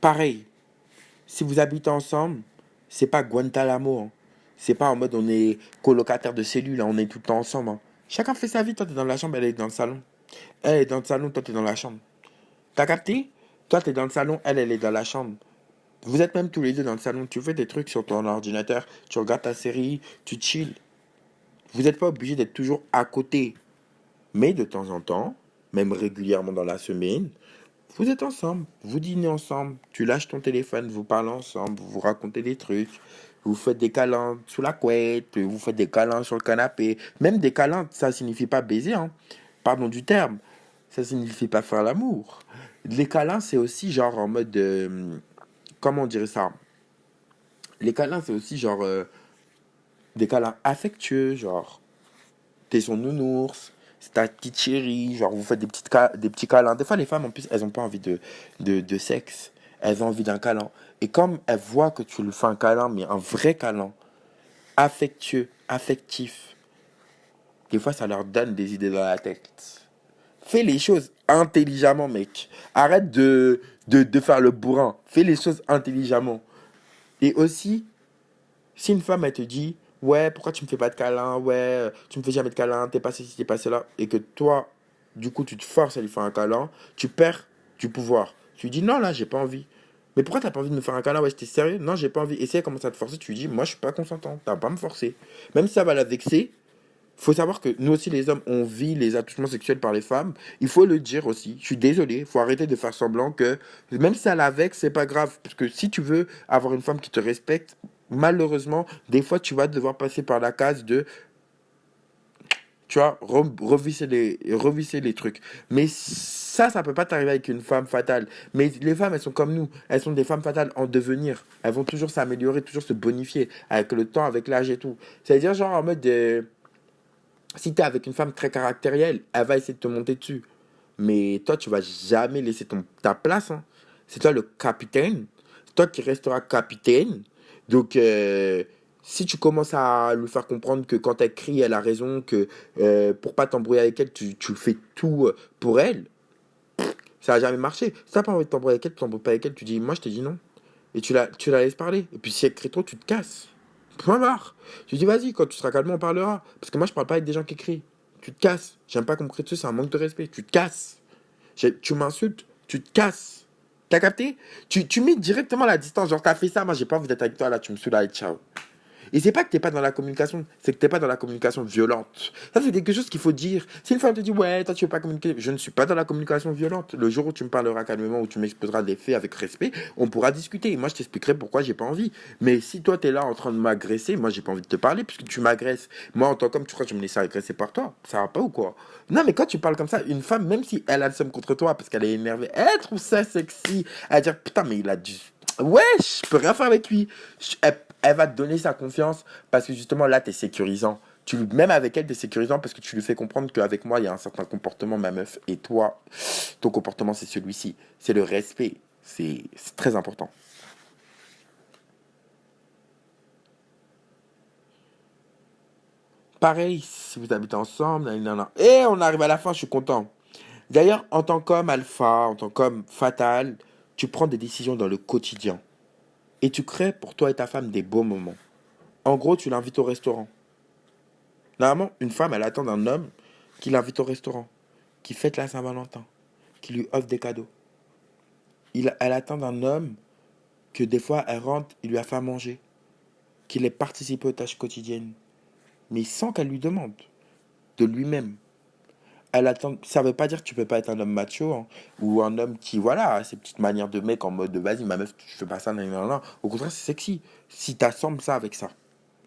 Pareil, si vous habitez ensemble, c'est pas Guantanamo, hein. C'est pas en mode on est colocataire de cellules, hein, on est tout le temps ensemble, hein. Chacun fait sa vie, toi t'es dans la chambre, elle est dans le salon. Elle est dans le salon, toi t'es dans la chambre. T'as capté? Toi t'es dans le salon, elle est dans la chambre. Vous êtes même tous les deux dans le salon, tu fais des trucs sur ton ordinateur, tu regardes ta série, tu chill. Vous n'êtes pas obligé d'être toujours à côté. Mais de temps en temps, même régulièrement dans la semaine, vous êtes ensemble, vous dînez ensemble, tu lâches ton téléphone, vous parlez ensemble, vous vous racontez des trucs, vous faites des câlins sous la couette, vous faites des câlins sur le canapé. Même des câlins, ça signifie pas baiser, hein. Pardon du terme. Ça signifie pas faire l'amour. Les câlins, c'est aussi genre en mode... comment on dirait ça? Les câlins, c'est aussi genre des câlins affectueux, genre t'es son nounours, c'est ta petite chérie, genre vous faites des petits câlins. Des fois, les femmes, en plus, elles ont pas envie de sexe, elles ont envie d'un câlin. Et comme elles voient que tu lui fais un câlin, mais un vrai câlin, affectueux, affectif, des fois, ça leur donne des idées dans la tête. Fais les choses intelligemment, mec. Arrête de faire le bourrin. Fais les choses intelligemment. Et aussi, si une femme, elle te dit, ouais, pourquoi tu me fais pas de câlin, ouais, tu me fais jamais de câlin, t'es pas ceci, t'es pas cela, et que toi, du coup, tu te forces à lui faire un câlin, tu perds du pouvoir. Tu lui dis, non, là, j'ai pas envie. Mais pourquoi t'as pas envie de me faire un câlin? Ouais, j'étais sérieux? Non, j'ai pas envie. Et si elle commence à te forcer, tu lui dis, moi, je suis pas consentant, t'as pas à me forcer. Même si ça va la vexer, faut savoir que nous aussi, les hommes, on vit les attouchements sexuels par les femmes. Il faut le dire aussi. Je suis désolé. Il faut arrêter de faire semblant que même si ça la vexe, c'est pas grave. Parce que si tu veux avoir une femme qui te respecte, malheureusement, des fois, tu vas devoir passer par la case de, tu vois, revisser les trucs. Mais ça peut pas t'arriver avec une femme fatale. Mais les femmes, elles sont comme nous. Elles sont des femmes fatales en devenir. Elles vont toujours s'améliorer, toujours se bonifier avec le temps, avec l'âge et tout. C'est-à-dire, genre, en mode si t'es avec une femme très caractérielle, elle va essayer de te monter dessus. Mais toi, tu vas jamais laisser ta place, hein. C'est toi le capitaine. C'est toi qui resteras capitaine. Donc, si tu commences à lui faire comprendre que quand elle crie, elle a raison, que pour pas t'embrouiller avec elle, tu fais tout pour elle, ça va jamais marcher. Si t'as pas envie de t'embrouiller avec elle, tu t'embrouilles pas avec elle, tu dis, moi je te dis non. Et tu la laisses parler. Et puis si elle crie trop, tu te casses. Point barre. Je dis, vas-y, quand tu seras calme, on parlera. Parce que moi, je parle pas avec des gens qui crient. Tu te casses. J'aime pas qu'on me crie dessus, c'est un manque de respect. Tu te casses. Tu m'insultes, tu te casses. T'as capté? Tu mets directement la distance. Genre, t'as fait ça, moi, j'ai pas envie d'être avec toi, là, tu me saoules, allez, ciao. Et c'est pas que t'es pas dans la communication, c'est que t'es pas dans la communication violente. Ça, c'est quelque chose qu'il faut dire. Si une femme te dit, ouais, toi, tu veux pas communiquer, je ne suis pas dans la communication violente. Le jour où tu me parleras calmement, où tu m'exposeras des faits avec respect, on pourra discuter. Et moi, je t'expliquerai pourquoi j'ai pas envie. Mais si toi, t'es là en train de m'agresser, moi, j'ai pas envie de te parler puisque tu m'agresses. Moi, en tant qu'homme, tu crois que je vais me laisser agresser par toi? Ça va pas ou quoi? Non, mais quand tu parles comme ça, une femme, même si elle a le seum contre toi parce qu'elle est énervée, elle trouve ça sexy. Elle va dire, putain, mais il a du. Ouais, je peux rien faire avec lui. Elle va te donner sa confiance parce que justement là, tu es sécurisant. Même avec elle, tu es sécurisant parce que tu lui fais comprendre qu'avec moi, il y a un certain comportement, ma meuf. Et toi, ton comportement, c'est celui-ci. C'est le respect. C'est très important. Pareil, si vous habitez ensemble, nanana. Et on arrive à la fin, je suis content. D'ailleurs, en tant qu'homme alpha, en tant qu'homme fatal, tu prends des décisions dans le quotidien. Et tu crées pour toi et ta femme des beaux moments. En gros, tu l'invites au restaurant. Normalement, une femme, elle attend d'un homme qui l'invite au restaurant, qui fête la Saint-Valentin, qui lui offre des cadeaux. Elle attend d'un homme que des fois, elle rentre, il lui a fait à manger, qu'il ait participé aux tâches quotidiennes, mais sans qu'elle lui demande, de lui-même. Elle attend, ça veut pas dire que tu peux pas être un homme macho, hein, ou un homme qui, voilà, a ses petites manières de mec en mode de vas-y, ma meuf, tu fais pas ça, nan, nan, nan. Au contraire, c'est sexy. Si t'assembles ça avec ça.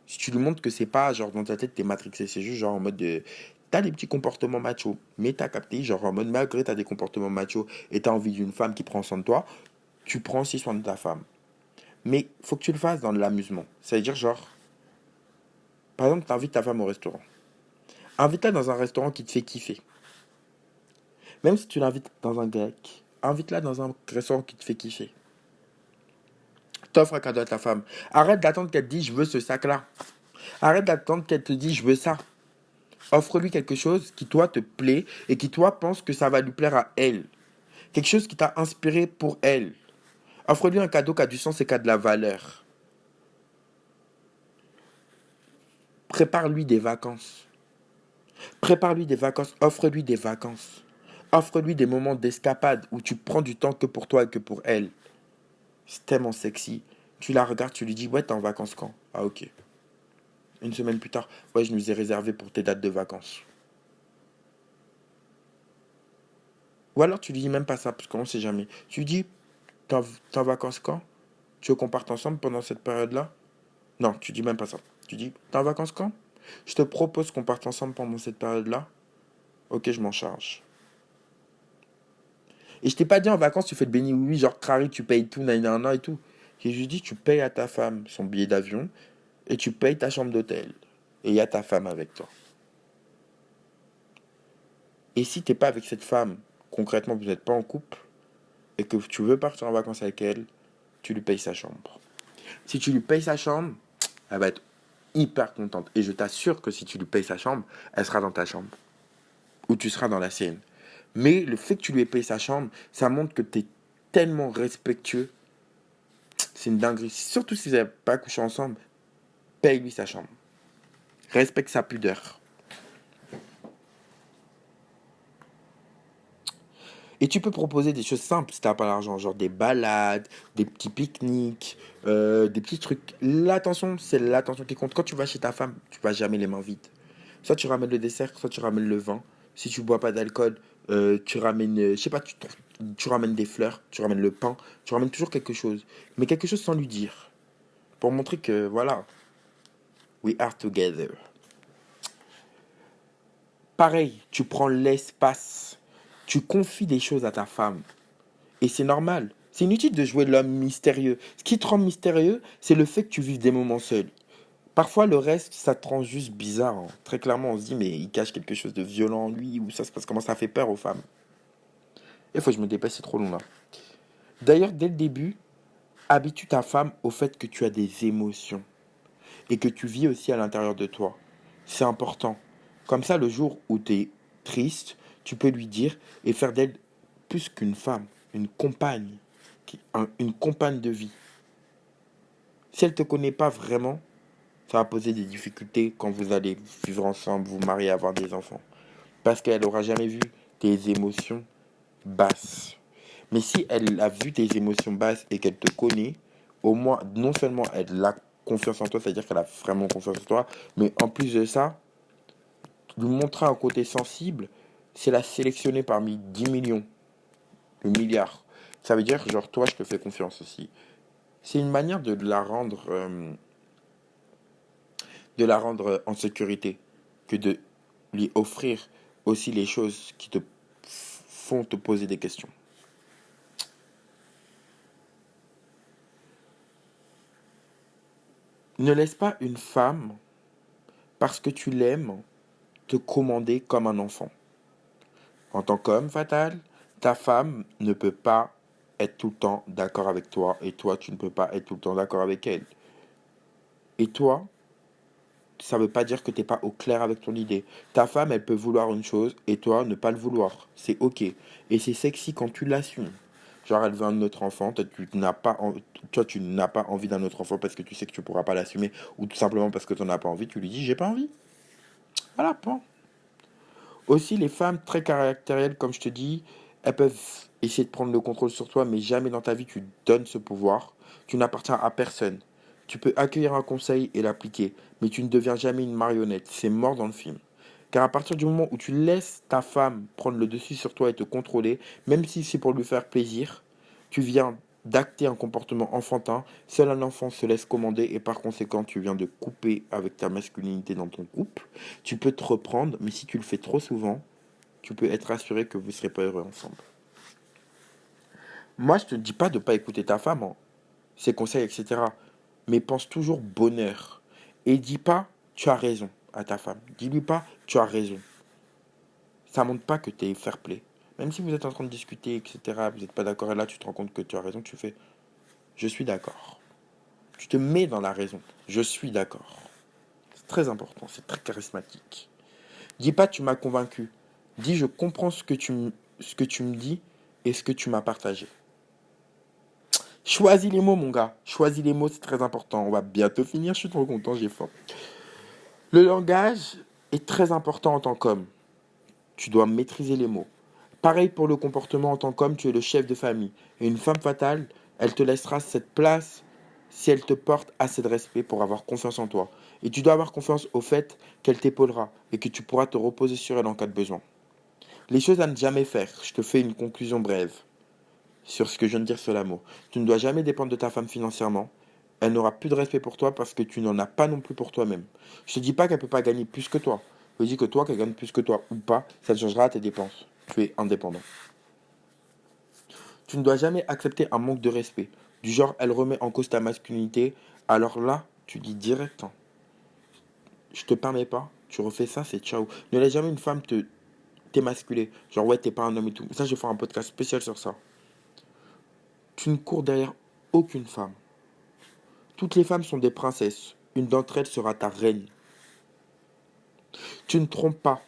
Si tu lui montres que c'est pas genre dans ta tête t'es matrixé, c'est juste genre en mode de t'as des petits comportements machos, mais t'as capté, genre en mode malgré t'as des comportements machos et t'as envie d'une femme qui prend soin de toi, tu prends aussi soin de ta femme. Mais faut que tu le fasses dans de l'amusement. Ça veut dire genre, par exemple, t'invites ta femme au restaurant. Invite-la dans un restaurant qui te fait kiffer. Même si tu l'invites dans un grec, invite-la dans un restaurant qui te fait kiffer. T'offres un cadeau à ta femme. Arrête d'attendre qu'elle te dise je veux ce sac-là. Arrête d'attendre qu'elle te dise je veux ça. Offre-lui quelque chose qui, toi, te plaît et qui, toi, pense que ça va lui plaire à elle. Quelque chose qui t'a inspiré pour elle. Offre-lui un cadeau qui a du sens et qui a de la valeur. Prépare-lui des vacances. Prépare-lui des vacances. Offre-lui des vacances. Offre-lui des moments d'escapade où tu prends du temps que pour toi et que pour elle. C'est tellement sexy. Tu la regardes, tu lui dis, ouais, t'es en vacances quand? Ah, ok. Une semaine plus tard, ouais, je nous ai réservé pour tes dates de vacances. Ou alors tu lui dis même pas ça, parce qu'on ne sait jamais. Tu lui dis, t'es en vacances quand? Tu veux qu'on parte ensemble pendant cette période-là? Non, tu dis même pas ça. Tu dis, t'es en vacances quand? Je te propose qu'on parte ensemble pendant cette période-là. Ok, je m'en charge. Et je t'ai pas dit en vacances, tu fais le béni oui, genre crari, tu payes tout, nanana et tout. J'ai juste dit, tu payes à ta femme son billet d'avion et tu payes ta chambre d'hôtel. Et il y a ta femme avec toi. Et si t'es pas avec cette femme, concrètement, vous n'êtes pas en couple, et que tu veux partir en vacances avec elle, tu lui payes sa chambre. Si tu lui payes sa chambre, elle va être hyper contente. Et je t'assure que si tu lui payes sa chambre, elle sera dans ta chambre. Ou tu seras dans la sienne. Mais le fait que tu lui aies payé sa chambre, ça montre que tu es tellement respectueux. C'est une dinguerie. Surtout si vous n'avez pas couché ensemble, paye-lui sa chambre. Respecte sa pudeur. Et tu peux proposer des choses simples si tu n'as pas l'argent, genre des balades, des petits pique-niques, des petits trucs. L'attention, c'est l'attention qui compte. Quand tu vas chez ta femme, tu vas jamais les mains vides. Soit tu ramènes le dessert, soit tu ramènes le vin. Si tu bois pas d'alcool, tu ramènes, je sais pas, tu ramènes des fleurs, tu ramènes le pain, tu ramènes toujours quelque chose. Mais quelque chose sans lui dire. Pour montrer que, voilà, we are together. Pareil, tu prends l'espace. Tu confies des choses à ta femme. Et c'est normal. C'est inutile de jouer l'homme mystérieux. Ce qui te rend mystérieux, c'est le fait que tu vives des moments seuls. Parfois, le reste, ça te rend juste bizarre, hein. Très clairement, on se dit, mais il cache quelque chose de violent en lui, ou ça se passe comment, ça fait peur aux femmes. Il faut que je me dépasse, c'est trop long là. D'ailleurs, dès le début, habitue ta femme au fait que tu as des émotions et que tu vis aussi à l'intérieur de toi. C'est important. Comme ça, le jour où tu es triste, tu peux lui dire et faire d'elle plus qu'une femme, une compagne, une compagne de vie. Si elle ne te connaît pas vraiment, ça va poser des difficultés quand vous allez vivre ensemble, vous marier, avoir des enfants. Parce qu'elle n'aura jamais vu tes émotions basses. Mais si elle a vu tes émotions basses et qu'elle te connaît, au moins, non seulement elle a confiance en toi, c'est-à-dire qu'elle a vraiment confiance en toi, mais en plus de ça, lui montrer un côté sensible, c'est la sélectionner parmi 10 millions, le milliard. Ça veut dire, genre, toi, je te fais confiance aussi. C'est une manière de la rendre en sécurité que de lui offrir aussi les choses qui te font te poser des questions. Ne laisse pas une femme, parce que tu l'aimes, te commander comme un enfant. En tant qu'homme fatal, ta femme ne peut pas être tout le temps d'accord avec toi et toi, tu ne peux pas être tout le temps d'accord avec elle. Et toi, ça ne veut pas dire que tu n'es pas au clair avec ton idée. Ta femme, elle peut vouloir une chose et toi, ne pas le vouloir. C'est ok. Et c'est sexy quand tu l'assumes. Genre, elle veut un autre enfant, toi, tu n'as pas envie d'un autre enfant parce que tu sais que tu ne pourras pas l'assumer ou tout simplement parce que tu n'en as pas envie, tu lui dis, j'ai pas envie. Voilà, point. Aussi, les femmes très caractérielles, comme je te dis, elles peuvent essayer de prendre le contrôle sur toi, mais jamais dans ta vie tu donnes ce pouvoir. Tu n'appartiens à personne. Tu peux accueillir un conseil et l'appliquer, mais tu ne deviens jamais une marionnette. C'est mort dans le film. Car à partir du moment où tu laisses ta femme prendre le dessus sur toi et te contrôler, même si c'est pour lui faire plaisir, tu viens d'acter un comportement enfantin. Seul un enfant se laisse commander et par conséquent, tu viens de couper avec ta masculinité dans ton couple. Tu peux te reprendre, mais si tu le fais trop souvent, tu peux être assuré que vous ne serez pas heureux ensemble. Moi, je te dis pas de ne pas écouter ta femme, hein, ses conseils, etc. Mais pense toujours bonheur. Et dis pas, tu as raison à ta femme. Dis-lui pas, tu as raison. Ça montre pas que tu es fair play. Même si vous êtes en train de discuter, etc., vous n'êtes pas d'accord, et là, tu te rends compte que tu as raison, tu fais, je suis d'accord. Tu te mets dans la raison. Je suis d'accord. C'est très important, c'est très charismatique. Dis pas, tu m'as convaincu. Dis, je comprends ce que tu me dis et ce que tu m'as partagé. Choisis les mots, mon gars. Choisis les mots, c'est très important. On va bientôt finir, je suis trop content, j'ai faim. Le langage est très important en tant qu'homme. Tu dois maîtriser les mots. Pareil pour le comportement en tant qu'homme, tu es le chef de famille. Et une femme fatale, elle te laissera cette place si elle te porte assez de respect pour avoir confiance en toi. Et tu dois avoir confiance au fait qu'elle t'épaulera et que tu pourras te reposer sur elle en cas de besoin. Les choses à ne jamais faire. Je te fais une conclusion brève sur ce que je viens de dire sur l'amour. Tu ne dois jamais dépendre de ta femme financièrement. Elle n'aura plus de respect pour toi parce que tu n'en as pas non plus pour toi-même. Je te dis pas qu'elle ne peut pas gagner plus que toi. Je dis que toi, qu'elle gagne plus que toi ou pas, ça te changera à tes dépenses. Tu es indépendant. Tu ne dois jamais accepter un manque de respect. Du genre, elle remet en cause ta masculinité. Alors là, tu dis direct, hein, je te permets pas, tu refais ça, c'est ciao. Ne laisse jamais une femme t'émasculer. Genre, ouais, t'es pas un homme et tout. Ça, je vais faire un podcast spécial sur ça. Tu ne cours derrière aucune femme. Toutes les femmes sont des princesses. Une d'entre elles sera ta reine. Tu ne trompes pas.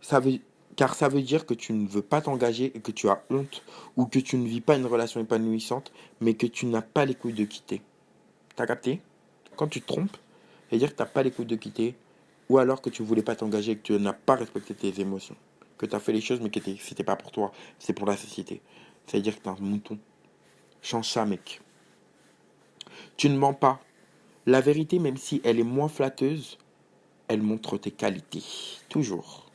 Ça veut, car ça veut dire que tu ne veux pas t'engager et que tu as honte ou que tu ne vis pas une relation épanouissante, mais que tu n'as pas les couilles de quitter. T'as capté? Quand tu te trompes, ça veut dire que tu n'as pas les couilles de quitter ou alors que tu ne voulais pas t'engager et que tu n'as pas respecté tes émotions. Que tu as fait les choses mais que c'était pas pour toi, c'est pour la société. Ça veut dire que tu es un mouton. Change ça, mec. Tu ne mens pas. La vérité, même si elle est moins flatteuse, elle montre tes qualités. Toujours.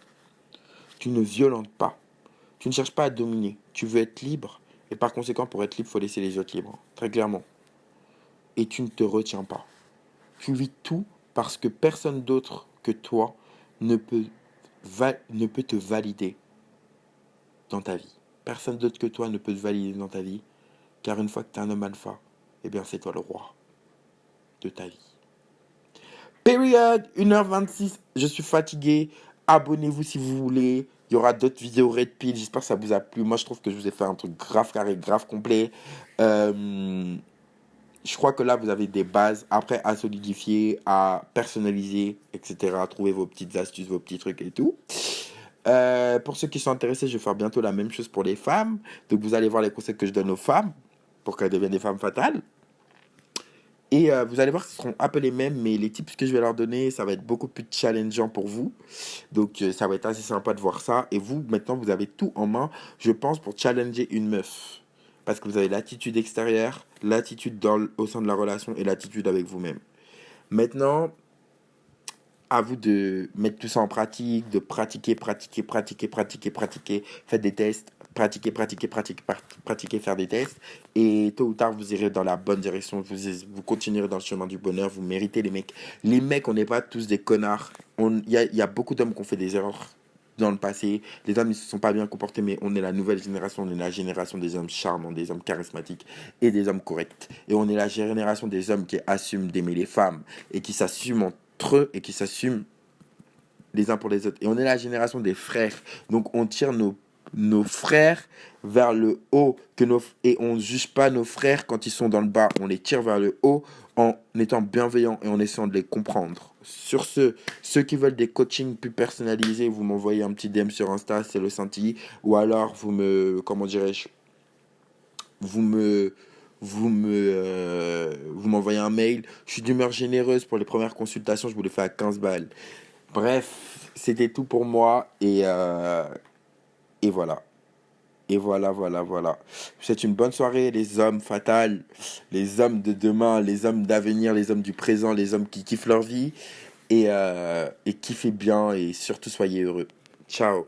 Tu ne violentes pas. Tu ne cherches pas à dominer. Tu veux être libre. Et par conséquent, pour être libre, il faut laisser les autres libres. Très clairement. Et tu ne te retiens pas. Tu vis tout parce que personne d'autre que toi ne peut, ne peut te valider dans ta vie. Personne d'autre que toi ne peut te valider dans ta vie. Car une fois que tu es un homme alpha, eh bien c'est toi le roi de ta vie. Période 1h26. Je suis fatigué. Abonnez-vous si vous voulez. Il y aura d'autres vidéos Red Pill. J'espère que ça vous a plu. Moi, je trouve que je vous ai fait un truc grave carré, grave complet. Je crois que là, vous avez des bases après à solidifier, à personnaliser, etc. Trouver vos petites astuces, vos petits trucs et tout. Pour ceux qui sont intéressés, je vais faire bientôt la même chose pour les femmes. Donc, vous allez voir les conseils que je donne aux femmes pour qu'elles deviennent des femmes fatales. Et vous allez voir que ce seront un peu les mêmes, mais les tips que je vais leur donner, ça va être beaucoup plus challengeant pour vous. Donc, ça va être assez sympa de voir ça. Et vous, maintenant, vous avez tout en main, je pense, pour challenger une meuf. Parce que vous avez l'attitude extérieure, l'attitude au sein de la relation et l'attitude avec vous-même. Maintenant, à vous de mettre tout ça en pratique, de pratiquer. Faites des tests, pratiquer, faire des tests. Et tôt ou tard, vous irez dans la bonne direction. Vous continuerez dans le chemin du bonheur. Vous méritez les mecs. Les mecs, on n'est pas tous des connards. Il y a beaucoup d'hommes qui ont fait des erreurs dans le passé. Les hommes ne se sont pas bien comportés, mais on est la nouvelle génération. On est la génération des hommes charmants, des hommes charismatiques et des hommes corrects. Et on est la génération des hommes qui assument d'aimer les femmes et qui s'assument entre eux et qui s'assument les uns pour les autres. Et on est la génération des frères. Donc on tire nos frères vers le haut et on ne juge pas nos frères quand ils sont dans le bas. On les tire vers le haut en étant bienveillant et en essayant de les comprendre. Sur ceux qui veulent des coachings plus personnalisés, vous m'envoyez un petit DM sur Insta, c'est le Scintilly, ou alors comment dirais-je, vous m'envoyez un mail. Je suis d'humeur généreuse pour les premières consultations, je vous les fais à 15 balles. Bref, c'était tout pour moi et voilà. Et voilà. Je vous souhaite une bonne soirée, les hommes fatals, les hommes de demain, les hommes d'avenir, les hommes du présent, les hommes qui kiffent leur vie et kiffez bien et surtout soyez heureux. Ciao.